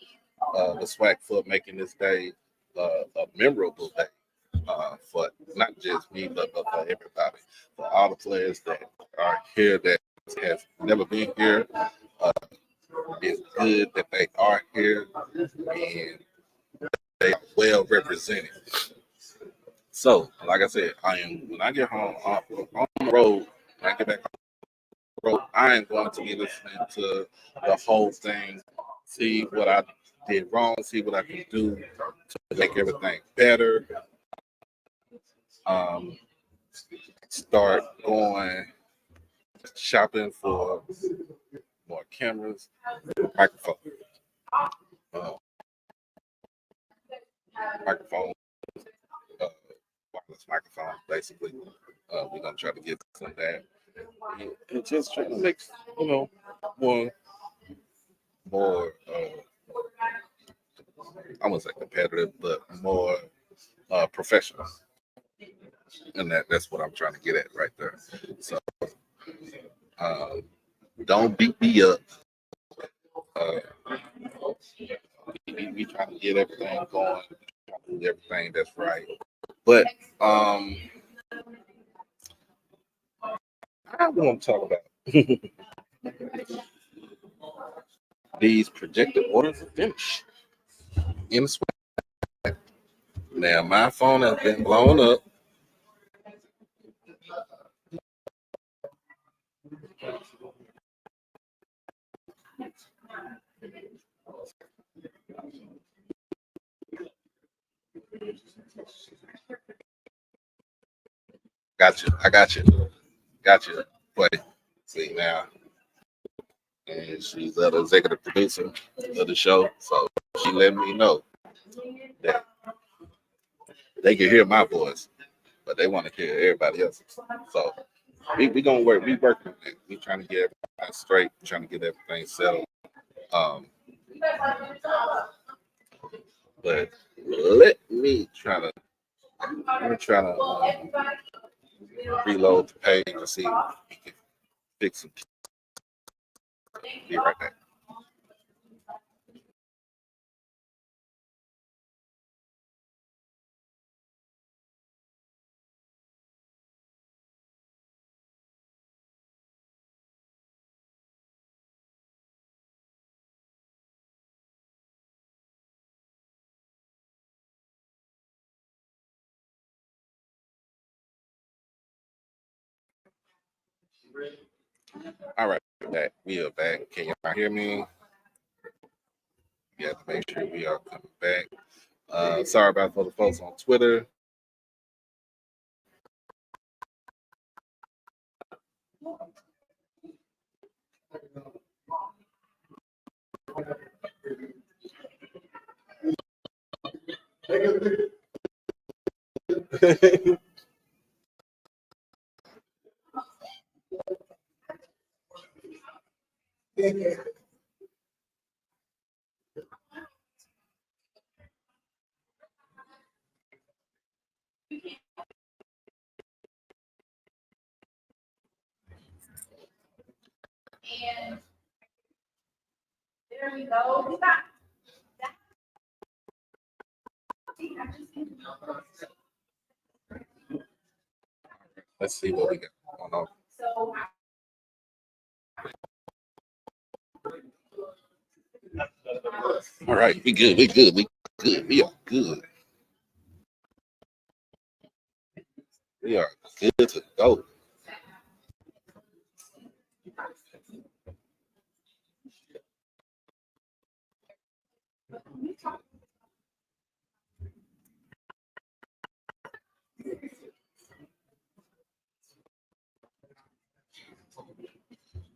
SWAC for making this day a memorable day for not just me, but for everybody, for all the players that are here that has never been here. It's good that they are here and they are well represented. So, like I said, when I get home on the road, when I get back on the road, I am going to be listening to the whole thing, see what I did wrong, see what I can do to make everything better. Start going shopping for more cameras, microphone, wireless microphone, basically. We're gonna try to get some of that, and just try to make more. I wouldn't say competitive, but more professional. And that's what I'm trying to get at right there. So don't beat me up. We trying to get everything going, trying to do everything that's right. But I want to talk about these projected orders of finish in the SWAC. Now my phone has been blown up. I got you. But see now, and she's the executive producer of the show, so she let me know that they can hear my voice, but they want to hear everybody else's. So we gonna work. We working on it. We trying to get everything straight. Trying to get everything settled. But let me try to reload the page and see if we can fix some. Be right back. All right, we're back. We are back. Can y'all hear me? You have to make sure we are coming back. Sorry about for the folks on Twitter. And there we go. Stop. Let's see what we got going on. So All right, we good. We good. We good. We are good. We are good to go.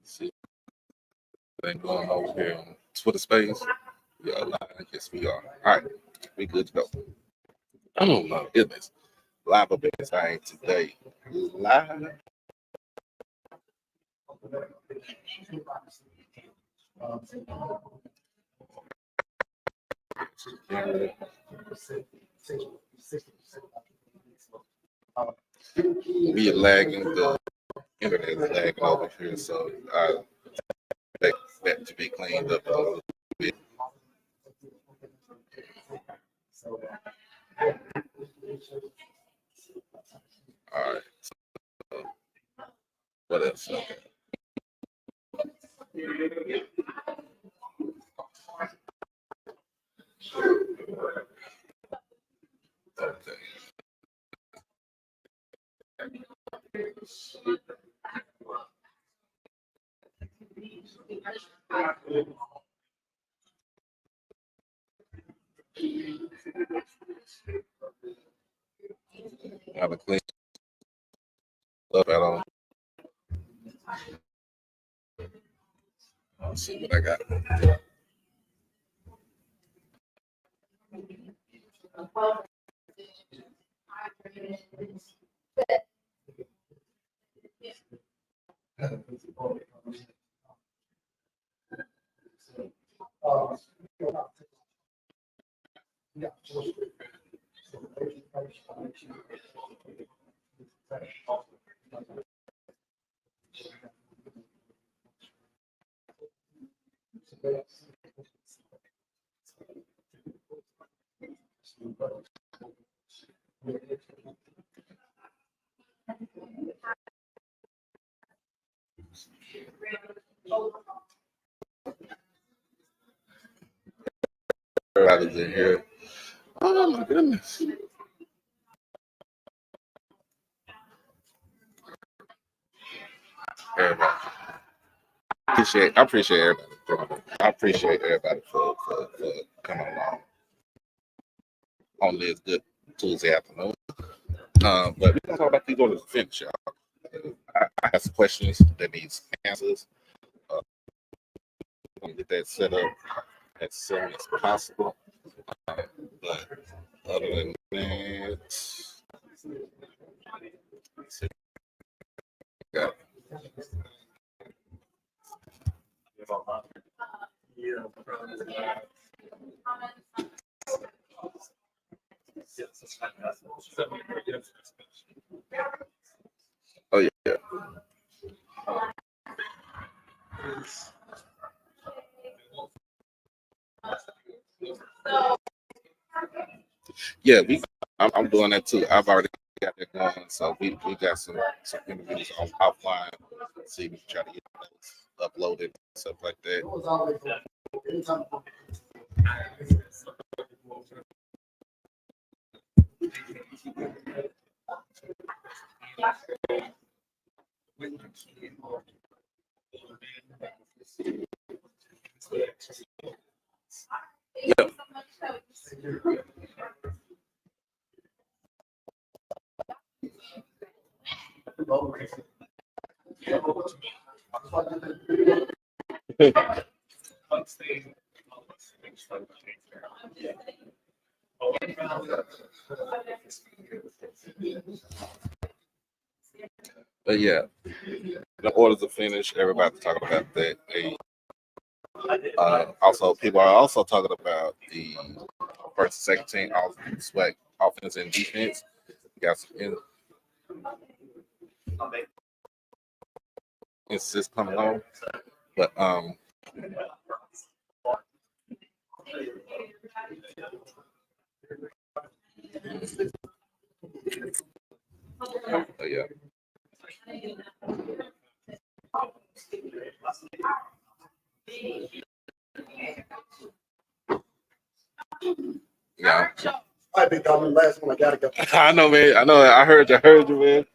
See what's going on over here on Twitter Space. We are live. Yes, we are. All right, we good to go. Oh my goodness. Live up in this thing today. Live. We are lagging. The internet is lagging over here, so I expect that to be cleaned up a little bit. All right. So, what else? Okay. Have a clean up at all. Let's see what I got. Everybody's in here. Oh my goodness. Everybody. I appreciate everybody. I appreciate everybody for coming along on this good Tuesday afternoon. But we're gonna talk about these orders to finish, y'all. I have some questions that needs answers. I'm gonna get that set up as soon as possible. But other than that, got oh yeah. Yeah, I'm doing that too. I've already got that going, so we got some interviews offline. See, we can try to get those uploaded and stuff like that. Yeah. But yeah, the orders are finished. Everybody's talking about that. Also, people are also talking about the first and second team SWAC offense and defense. Got some insists coming on, but yeah. Yeah. I think I'm the last one. I gotta go. I know, man. I know. I heard you, man.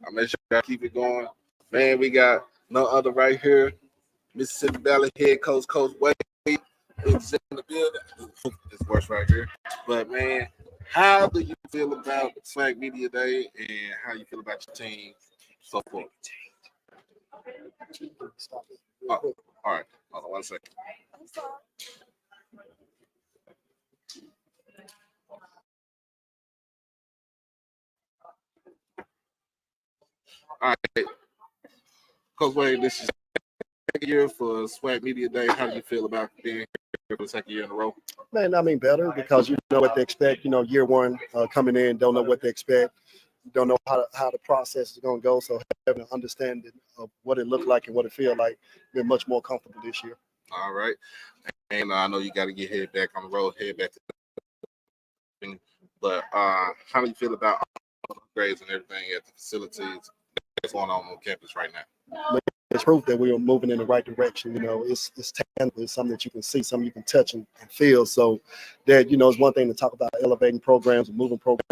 I make sure I keep it going. Man, we got no other right here. Mississippi Valley head coach, Coach Wade, is in the building. It's worse right here. But man, how do you feel about SWAC Media Day and how you feel about your team so far? Oh, all right. Hold on 1 second. All right. Coach Wade, this is the second year for SWAC Media Day. How do you feel about being here for the second year in a row? Man, I mean better because you know what they expect. You know, year one coming in, don't know what they expect, don't know how the process is going to go. So having an understanding of what it looked like and what it feel like, been much more comfortable this year. All right. And I know you got to get head back on the road, head back to the but how do you feel about all the grades and everything at the facilities that's going on campus right now? It's proof that we are moving in the right direction. You know, it's tangible. It's something that you can see, something you can touch and feel. So that, you know, it's one thing to talk about elevating programs and moving programs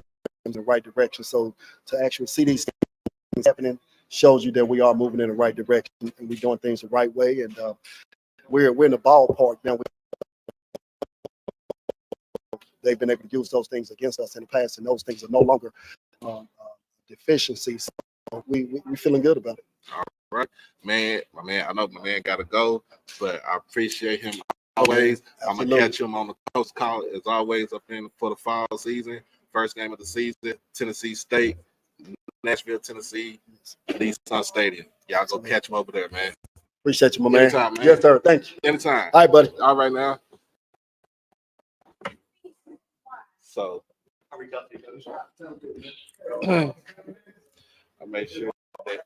in the right direction. So to actually see these things happening shows you that we are moving in the right direction and we're doing things the right way. And we're in the ballpark now. They've been able to use those things against us in the past, and those things are no longer deficiencies. So we feeling good about it. All right, man. My man, I know my man got to go, but I appreciate him always. I'm gonna catch him on the coast call as always up in for the fall season. First game of the season, Tennessee State, Nashville, Tennessee, Nissan Stadium. Y'all go catch him over there, man. Appreciate you, my man. Anytime, man. Yes, sir. Thank you. Anytime. All right, buddy. All right, now. So I make sure that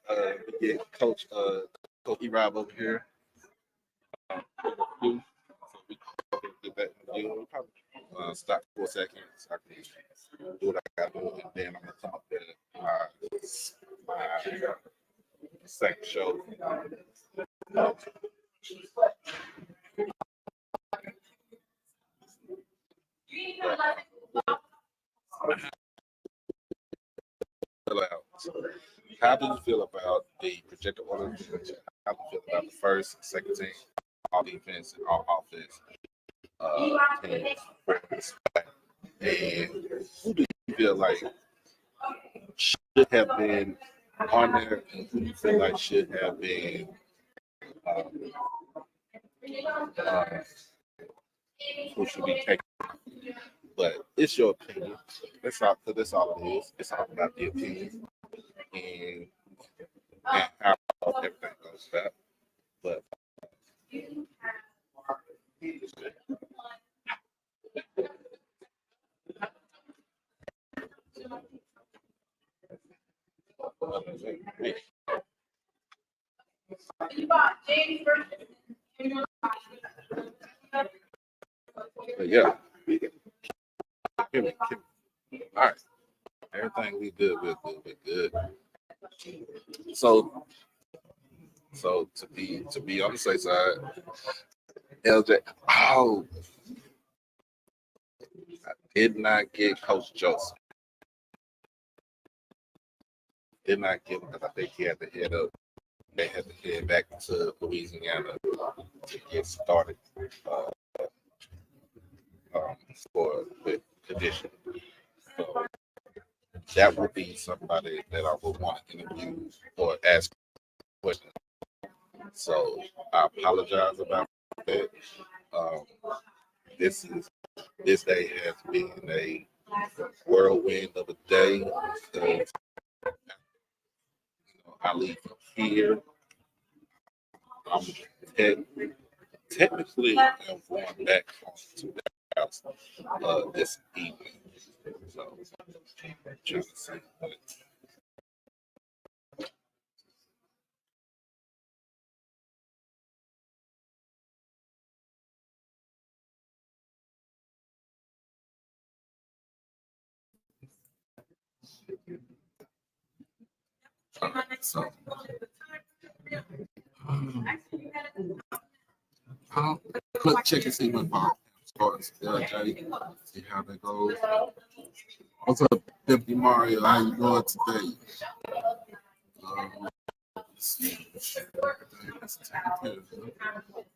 we get Coach E-Rob over here. So we get that interview. Probably stop for a second so I can do what I got to do, and then I'm gonna come up with my second show. How do you feel about the projected order? How do you feel about the first, second team, all defense and all offense teams? And who do you feel like should have been on there, and who do you feel like should have been who should be taken? But it's your opinion. That's all. That's all it is. It's all about the opinion and how everything goes back. But yeah. All right. Everything we good. We're good. So to be on the safe side, LJ. Oh, I did not get Coach Joseph. did not get him because I think he had to head up. They had to head back to Louisiana to get started for the condition. So that would be somebody that I would want to interview or ask questions. So I apologize about that. This day has been a whirlwind of a day because I leave from here. I'm technically I'm going back home to the house this evening. So trying to see what so I'll check and see what Bob starts Jay, see how that goes. What's up, Tiffany Mario? How you doing today? Let's see. Let's take care of it.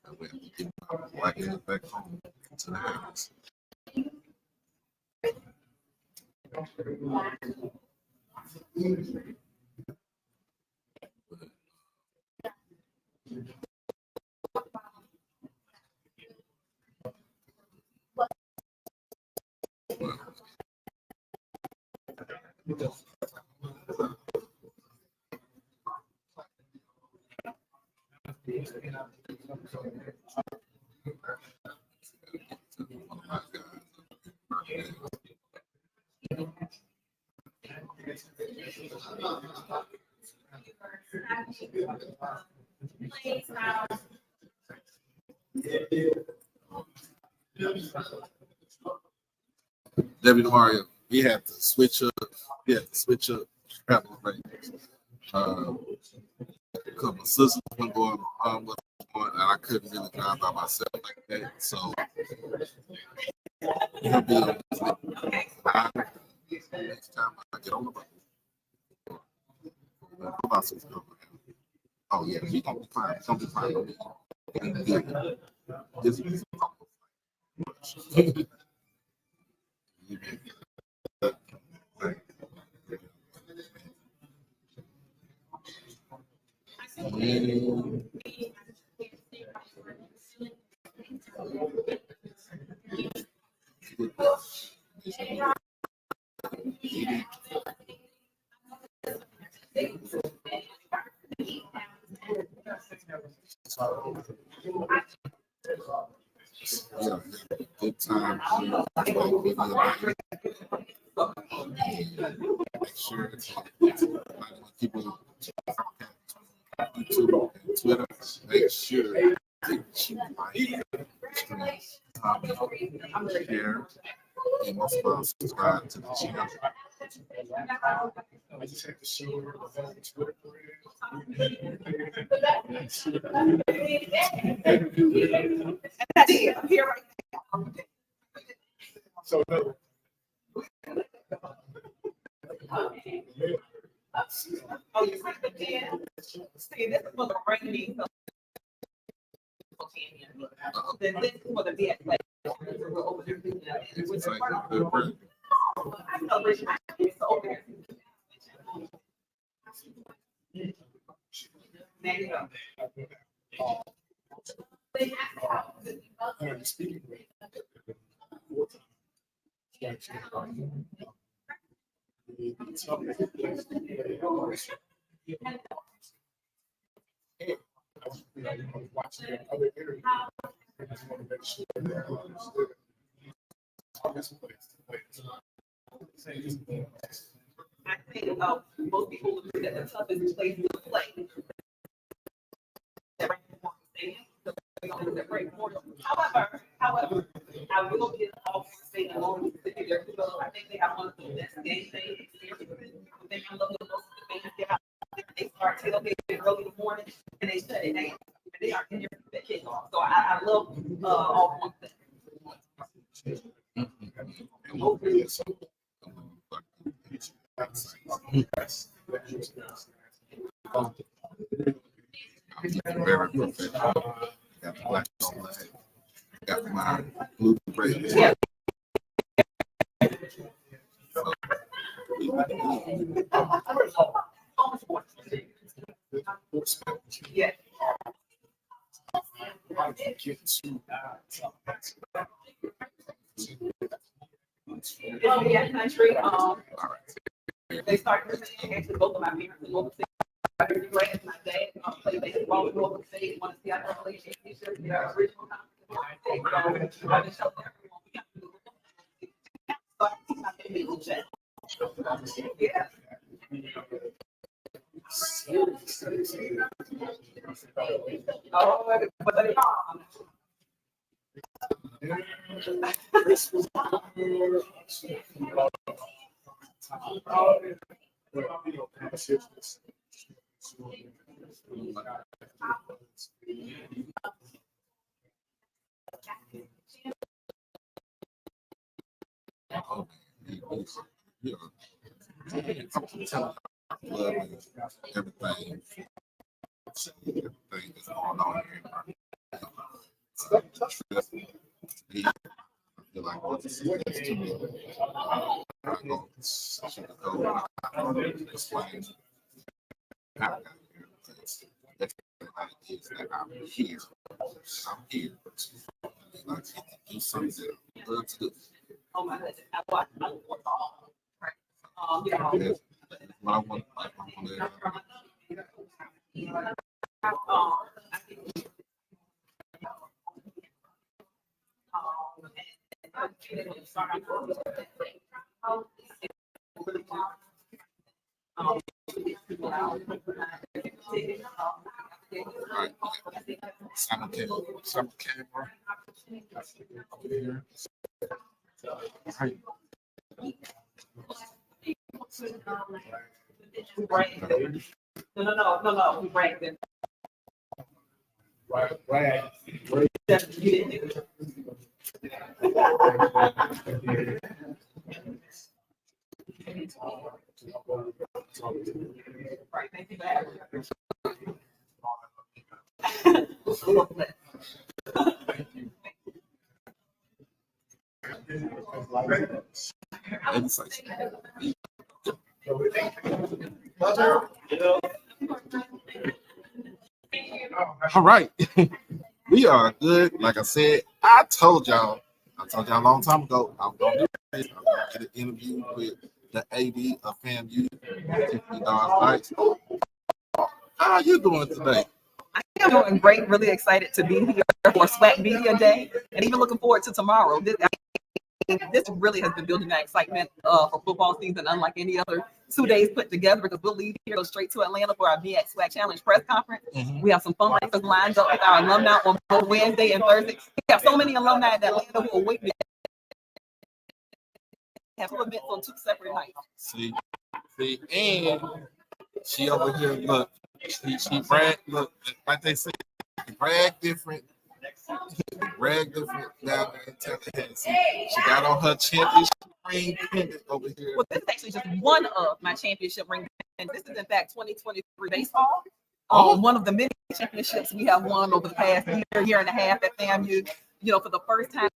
That way I can get my wife back home to the house. David Mario, we had to switch up. Travel arrangements. A couple of sisters were going, and I couldn't really drive by myself like that. So he'll be on next time I get on the bus. Oh yeah, he's gonna be fine. He's gonna be fine. This is yeah, good time. Make sure people YouTube and Twitter. Make sure that you like, share, and most of all, subscribe to the channel. I just have to show her the whole Twitter I'm here right now. So no. Oh, you're right there. See, this is for the rainy. Then this is for the dead place. It's like the I celebrate my kids over there. There you go. Speaking watching other interviews. I just want to make sure that I understood. I think most people agree that the toughest place to play. However, I will get off state alone. I think they have one of the best game day experiences. I think I love the most of the fans. They start tailgating early in the morning and they shut it down. And they are in here for the kickoff. So I love all one thing. Got the black flag. Got my blue braid. Yeah. Yeah. Yeah, country. They started actually both of my parents in Local State. My dad played baseball in Local State. Want to see our relationship, their original conversation. So I've been telling everyone we got to do it. So I keep my baby in check. Yeah. Oh, but they are. Everything that's going on here. I feel like what's to me. I go explain how I got here. That's is that I'm here. I'm here. Like to do something that I love to do. Oh my goodness. I watch all. Right. You know. That's what I want. I want to live. Right. Simon camera. Over here. Right. No. We ranked them. Right. You didn't do it. Right. Thank you for having All right. We are good. Like I said, I told y'all a long time ago, I'm going to do this. I'm going to get an interview with the AD of FAMU, Tiffany Green. How are you doing today? I'm doing great. Really excited to be here for SWAC Media Day, and even looking forward to tomorrow. This really has been building that excitement for football season, unlike any other 2 days put together, because we'll leave here, go straight to Atlanta for our BX SWAC Challenge press conference. Mm-hmm. We have some fundraisers lined up with our alumni on both Wednesday and Thursday. We have so many alumni in Atlanta who will wait to have 2 events on 2 separate nights. See, and she over here, look, she brag, look, like they say, brag different down there in Tallahassee. She got on her championship ring pendant over here. Well, this is actually just one of my championship ring pendants. This is in fact 2023 baseball. One of the many championships we have won over the past year and a half at FAMU. You know, for the first time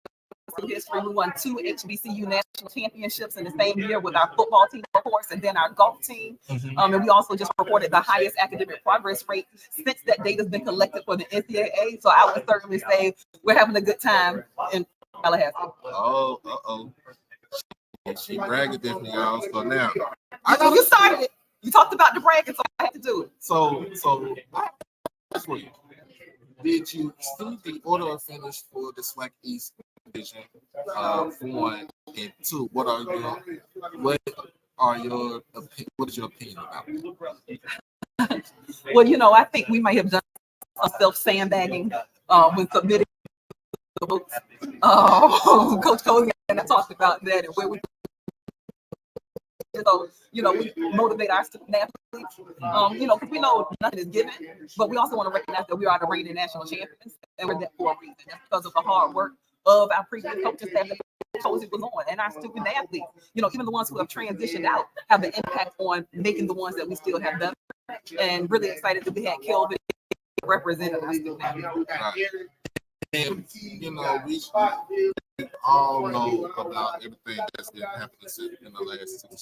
in history, we won 2 HBCU national championships in the same year with our football team, of course, and then our golf team. Mm-hmm. And we also just reported the highest academic progress rate since that data has been collected for the NCAA. So I would certainly say we're having a good time in Tallahassee. Oh. She bragging different, y'all. So now, you started it. You talked about the bragging, so I had to do it. So did you see the order of finish for the SWAC East division? For 1 and 2, what is your opinion about that? Well, you know, I think we might have done a self-sandbagging when submitting the books. Coach Cody and I talked about that, and where we, so, you know, we motivate our student athletes, you know, because we know nothing is given, but we also want to recognize that we are the reigning national champions, and we're there for a reason. That's because of the hard work of our previous coaches that Coach was on, and our student athletes. You know, even the ones who have transitioned out have an impact on making the ones that we still have done. And really excited that we had Kelvin representing our student athletes. Right. And you know, we all know about everything that's been happening in the last 2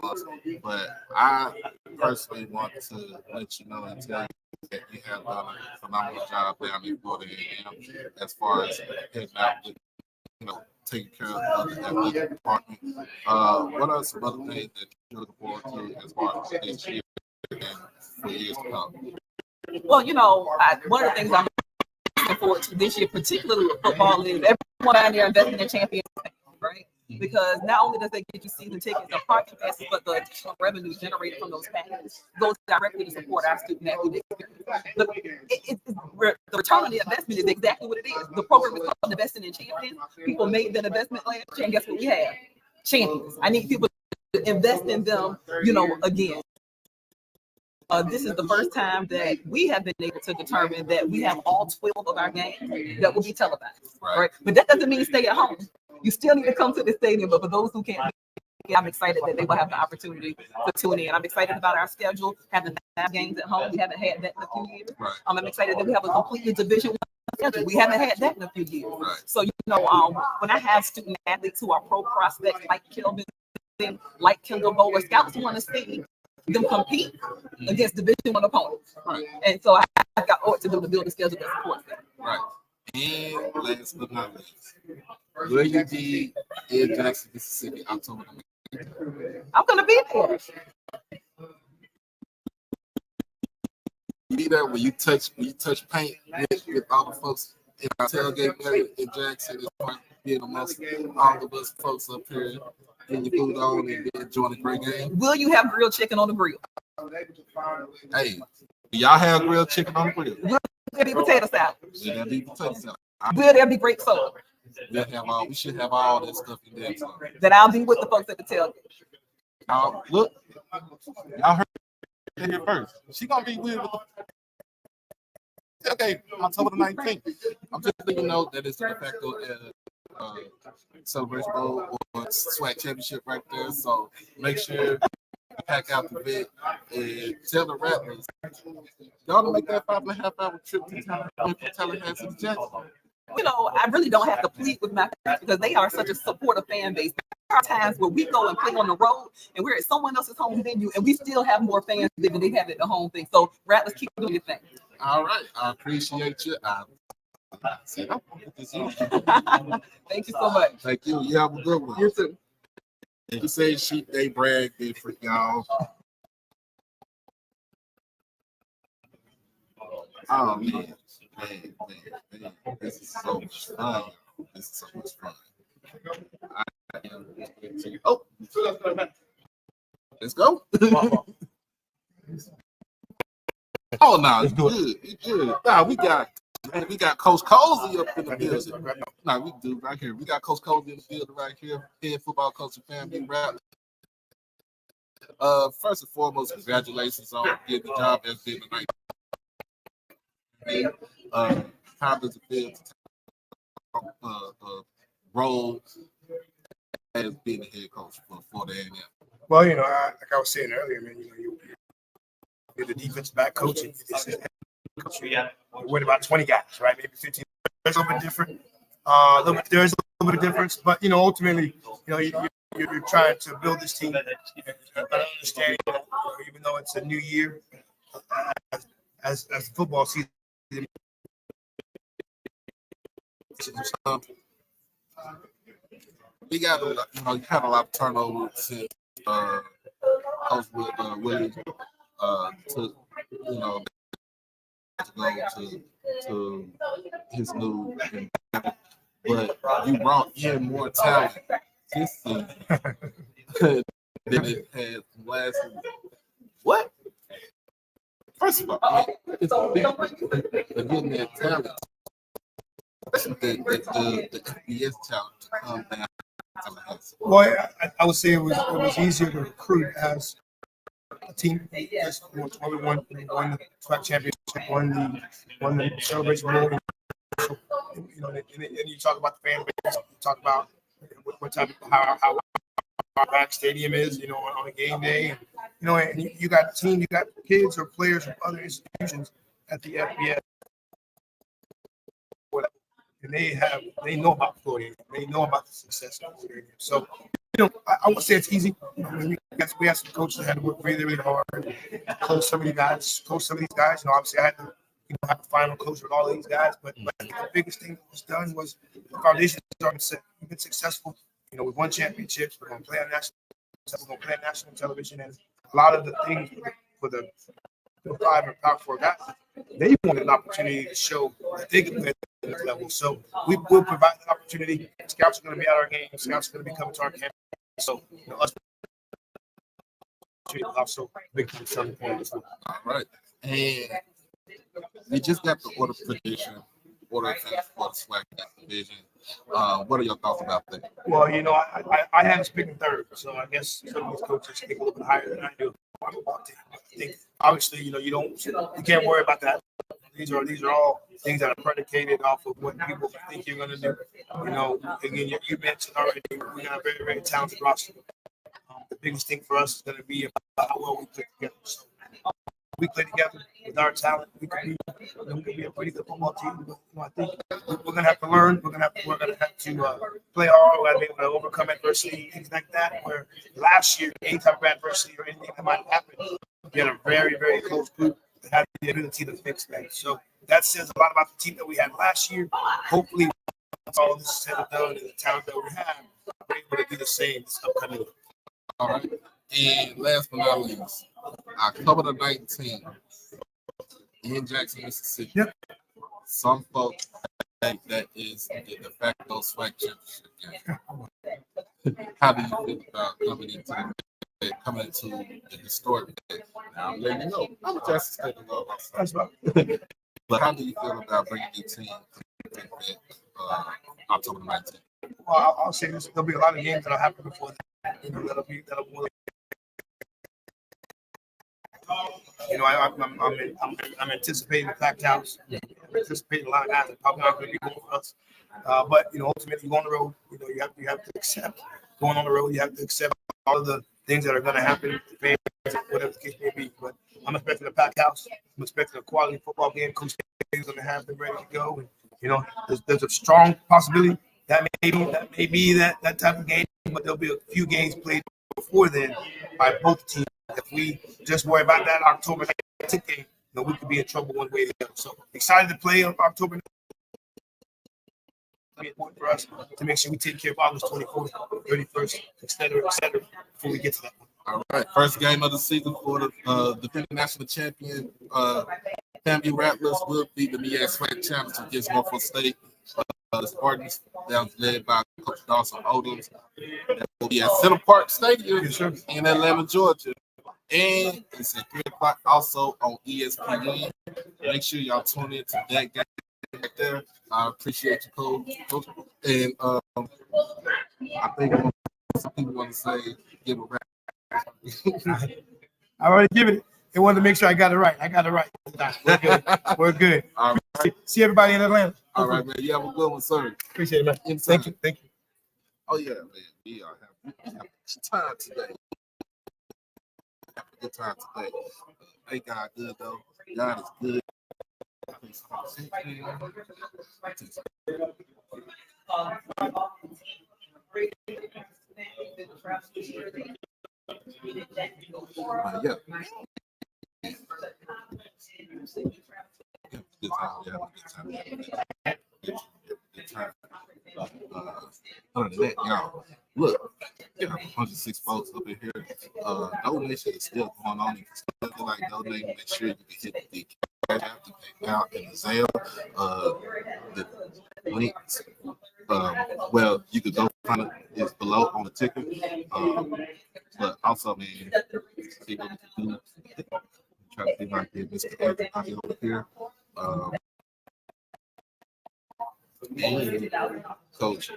months. But I personally want to let you know and tell you that you have done a phenomenal job down in Florida A&M as far as heading out with, you know, taking care of the athletic department. What are some other things that you're looking forward to as far as this year and for years to come? Well, you know, one of the things I'm looking forward to this year, particularly with football, is everyone out there investing in champions, right? Because not only does they get you season tickets and parking passes, but the additional revenue generated from those packages goes directly to support our student athlete experience. The return on the investment is exactly what it is. The program is called Investing in Champions. People made that investment last year, and guess what we have? Champions. I need people to invest in them, you know, again. This is the first time that we have been able to determine that we have all 12 of our games that will be televised, right? But that doesn't mean stay at home. You still need to come to the stadium, but for those who can't, I'm excited that they will have the opportunity to tune in. I'm excited about our schedule, having 5 games at home. We haven't had that in a few years. Right. I'm excited that we have a completely Division I schedule. We haven't had that in a few years. Right. So, you know, when I have student athletes who are pro prospects like Kelvin, like Kendall Bowler, scouts want to see them compete against Division I opponents. Right. And so I got owed to them to build a schedule that supports that. Right. And last but not least, will you be in Jackson, Mississippi, October? I'm gonna be there. Be there when you touch paint with all the folks in our tailgate area in Jackson. It's going to be amongst all of us folks up here, getting your food on and enjoying a great game. Will you have grilled chicken on the grill? Hey, do y'all have grilled chicken on the grill? Will there be potato salad? Will there be potato salad? Will there be grape soda? We should have all that stuff in there. So. That I'll be with the folks at the tailgate. Look, y'all heard it here first. She gonna be with the okay, October the 19th. I'm just letting you know that it's the de facto Celebration Bowl or SWAC championship right there. So make sure you pack out the vet and tell the Rattlers y'all to make that 5.5 hour trip to Tallahassee to Jackson. You know, I really don't have to plead with my fans because they are such a supportive fan base. There are times where we go and play on the road and we're at someone else's home venue and we still have more fans than they have at the home thing. So Rattlers, keep doing your thing. All right, I appreciate you. Thank you so much. Thank you. You have a good one. You too. And you say sheep, they brag different, y'all. Oh man. This is so much fun. This is so much fun. Let's go. Oh no, it's good. It's good. Nah, we got Coach Cozy up in the building. No, we do right here. We got Coach Cozy in the building right here. Head football coach and family rap. First and foremost, congratulations on getting the job as being the night. How does it feel to role as being the head coach for the A&M? Well, you know, like I was saying earlier, man, you know, you're the defensive back coaching. You're worried about 20 guys, right? Maybe 15. There's a little bit different. There's a little bit of difference, but you know, ultimately, you know, you're trying to build this team and understand, you know, even though it's a new year, as the football season. We got you had a lot of turnover since Coach Willie took to go to his new, but you brought in more talent this season than it had last season. What? First of all, it's getting that talent, especially the FBS talent to come down. Well, I would say it was easier to recruit as a team. Yes, we won the SWAC championship, won the Celebration Bowl. So, you know, and you talk about the fan base. You talk about what type of how our back stadium is. You know, on a game day. And, you know, and you got a team, you got kids or players from other institutions at the FBS, and they know about Florida. They know about the success of Florida. So, I would say it's easy. We had some coaches that had to work really, really hard to coach some of these guys. Obviously, I had to have the final coach with all of these guys. But the biggest thing that was done was the foundation started set. We've been successful. We've won championships. We're going to play on national. We're going to play on national television, and a lot of the things for the 5 and Power 4 guys, they wanted an opportunity to show that they can play at this level. So we will provide that opportunity. Scouts are going to be at our games. Scouts are going to be coming to our campus. So us also big selling point as well. All right, and we just got the order prediction, order for the SWAC division. What are your thoughts about that? Well, I had us picking third, so I guess some of these coaches think a little bit higher than I do. I think obviously, you can't worry about that. These are all things that are predicated off of what people think you're going to do. Again, you mentioned already we got a very, very talented roster. The biggest thing for us is going to be about how well we play together. So we play together with our talent. We can be a pretty good football team. But, I think we're going to have to learn. We're going to have to play hard. We're going to be able to overcome adversity, things like that. Where last year, any type of adversity or anything that might happen, we had a very, very close group that had the ability to fix that. So that says a lot about the team that we had last year. Hopefully, once all this is said and done and the talent that we have, we're able to do the same this upcoming year. All right. And last but not least, October the 19th in Jackson, Mississippi. Yep. Some folks think that is the de facto SWAC championship game. How do you feel about coming into the historic day? Now, I'm letting you know, I'm a Jackson State alum. That's right. But how do you feel about bringing your team to October the 19th? Well, I'll say this: there'll be a lot of games that'll happen before that. That'll be. I'm anticipating the packed house. I'm anticipating a lot of guys that probably aren't going to be going for us. But ultimately, you go on the road. You have to accept going on the road. You have to accept all of the things that are going to happen, whatever the case may be. But I'm expecting a packed house. I'm expecting a quality football game. Coach is going to have them ready to go. And there's a strong possibility that may be that type of game. But there'll be a few games played before then by both teams. If we just worry about that October 19th game, we could be in trouble one way or the other. So excited to play on October 19th. It's important for us to make sure we take care of August 24th, 31st, et cetera, before we get to that one. All right, first game of the season for the defending national champion FAMU Rattlers will be the MEAC SWAC champions against Norfolk State. The Spartans, that was led by Coach Dawson Odoms. That will be at Center Park Stadium in Atlanta, Georgia. And it's at 3 o'clock also on ESPN. Make sure y'all tune in to that game right there. I appreciate you, Coach. And I think some people want to say, give a wrap. I already given it. They wanted to make sure I got it right. We're good. We're good. All right. See everybody in Atlanta. All right, man. You have a good one, sir. Appreciate it, man. Anytime. Thank you. Oh, yeah, man. We are having a good time today. Having a good time today. Thank God good, though. God is good. Yeah. Good time. Yeah, good time. Good time. Other than that, y'all, look, 106 folks up in here. Donation is still going on. You can still like donate. Make sure you can hit the cash app to pay out in the Zelle. The links. Well, you could go find it. It's below on the ticket. But also, man, see what we can do. Try to be like Mr. Anthony over here. Coach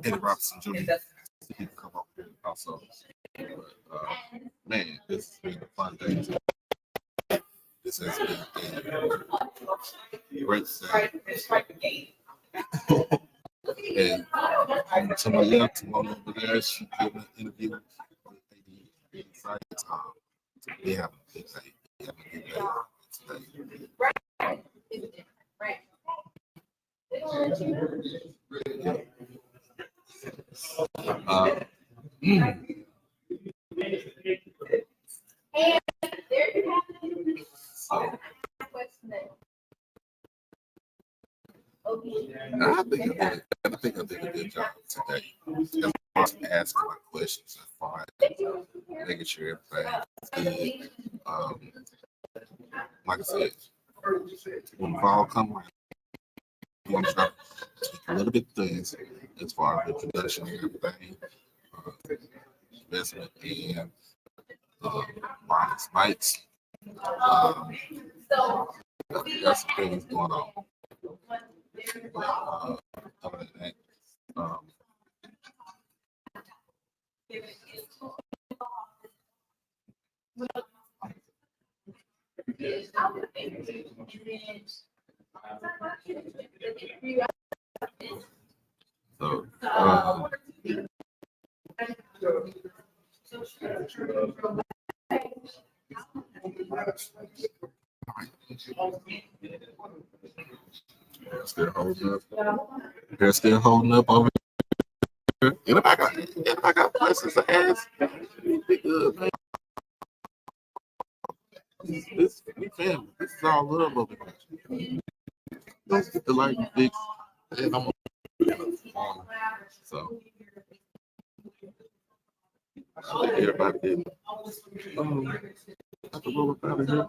Eddie Robinson Jr. He can come up here also. Man, this has been a fun day. This has been a great day. And to my left, to my over there, she gave an interview with Lady Friday. We have a good day. Uh, so, I think I did a good job today. As far as asking my questions, as far as making sure everything is good. Like I said, when the fall comes around, you want to start speaking a little bit of things as far as the production and everything, investment and lines, lights. That's some things going on. Other than that, so still holding up. They're still holding up over here. And if I got questions to ask, be good, man. This we family. This is all love over here. Let's get the light fixed. And I'm on. So everybody did. I can roll up out of here.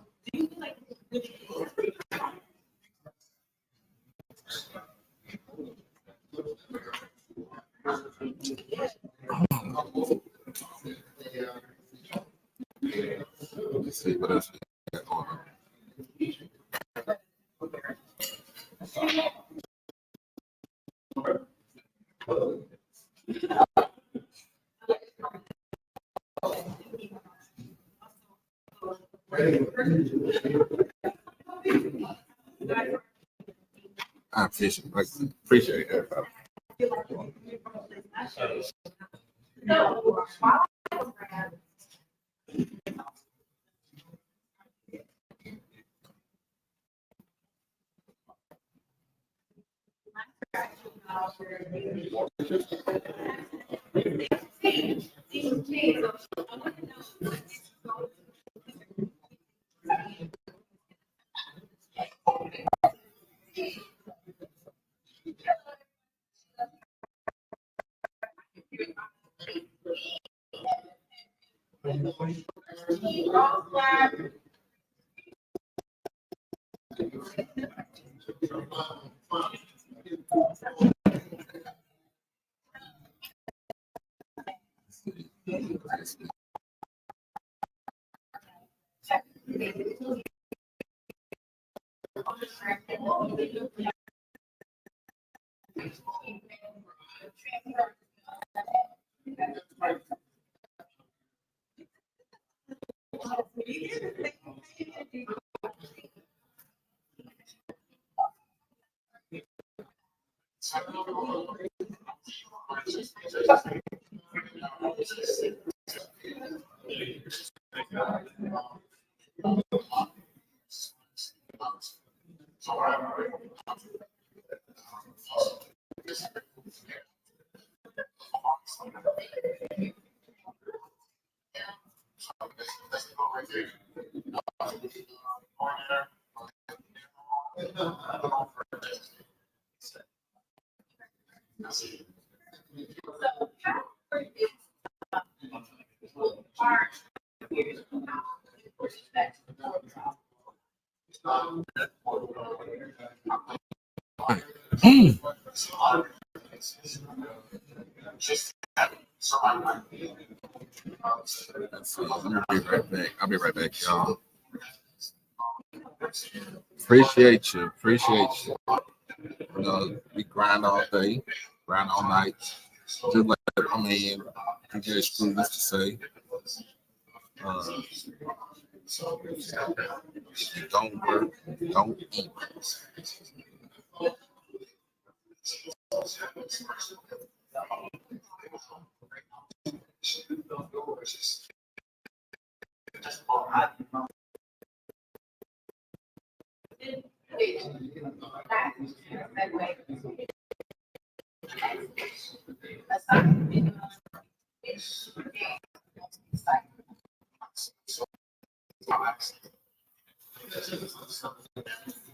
Let's see what else we got going on. I appreciate everybody. I'll be right back, y'all. Appreciate you. You know, we grind all day, grind all night. Just like my man, DJ Screw used to say. If you don't work, don't eat.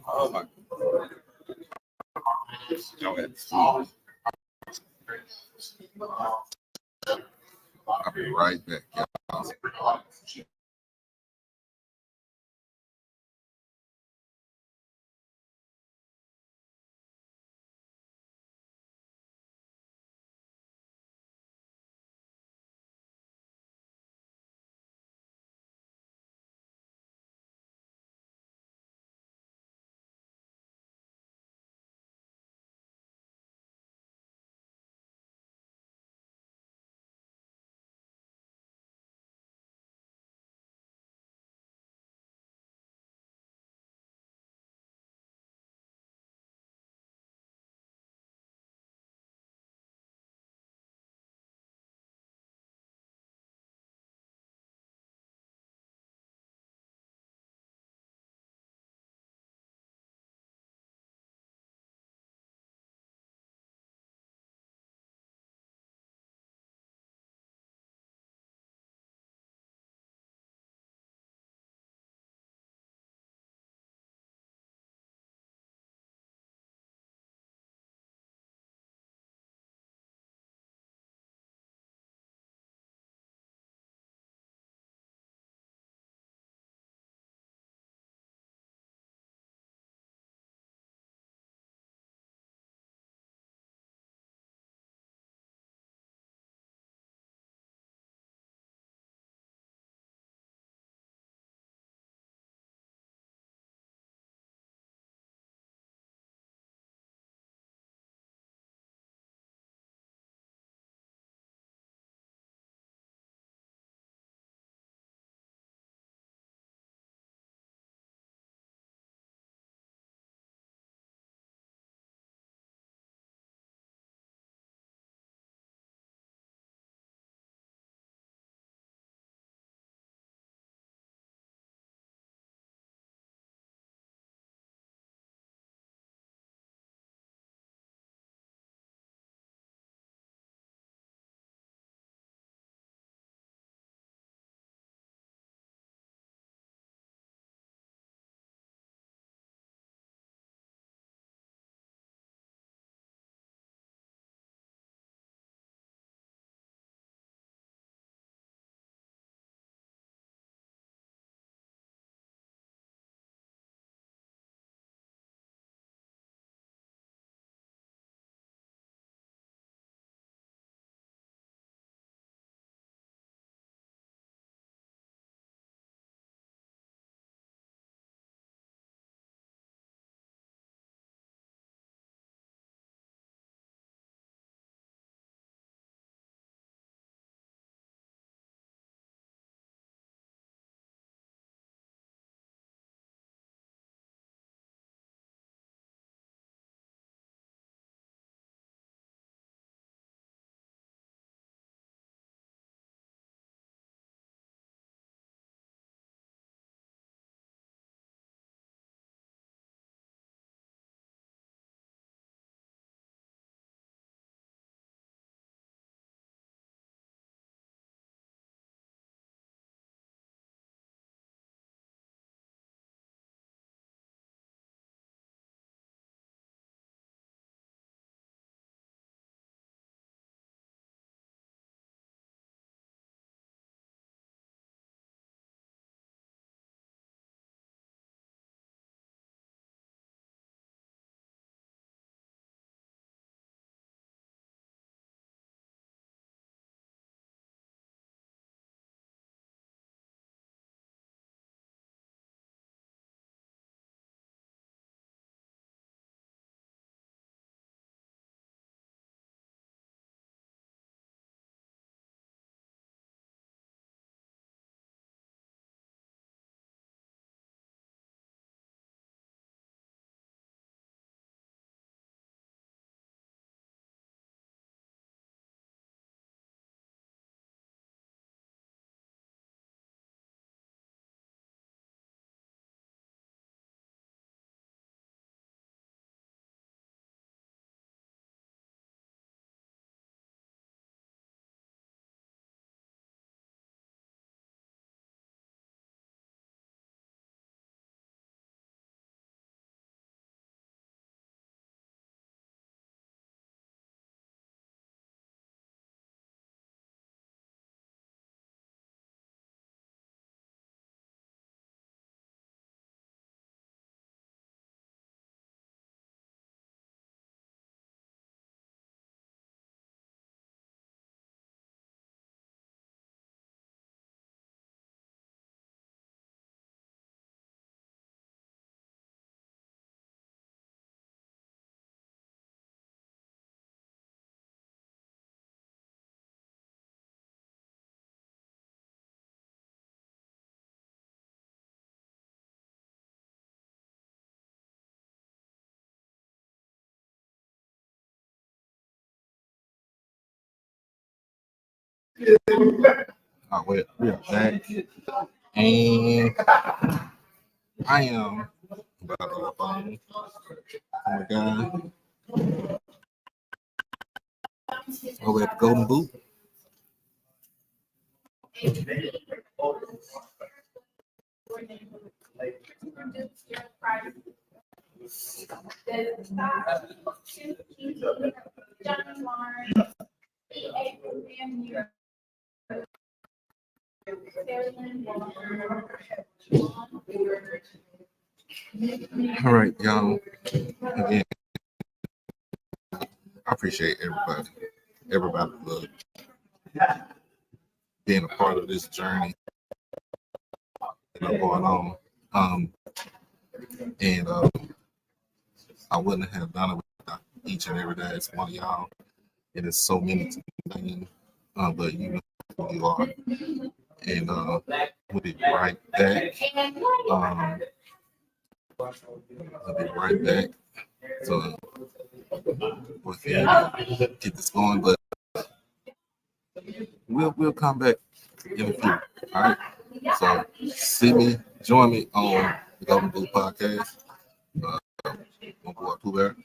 Oh my. Go ahead. I'll be right back, y'all. We are back, and I am about to hop on. Oh my God. Over at the Golden Boot. All right, y'all. Again, I appreciate everybody being a part of this journey going on. And I wouldn't have done it without each and every last one of y'all. It is so many to name, but you know who you are. And we'll be right back. I'll be right back. So we'll get this going, but we'll come back in a few. All right. So join me on the Golden Blue Podcast. My boy Pooh Bear.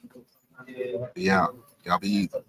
Be out. Y'all be easy.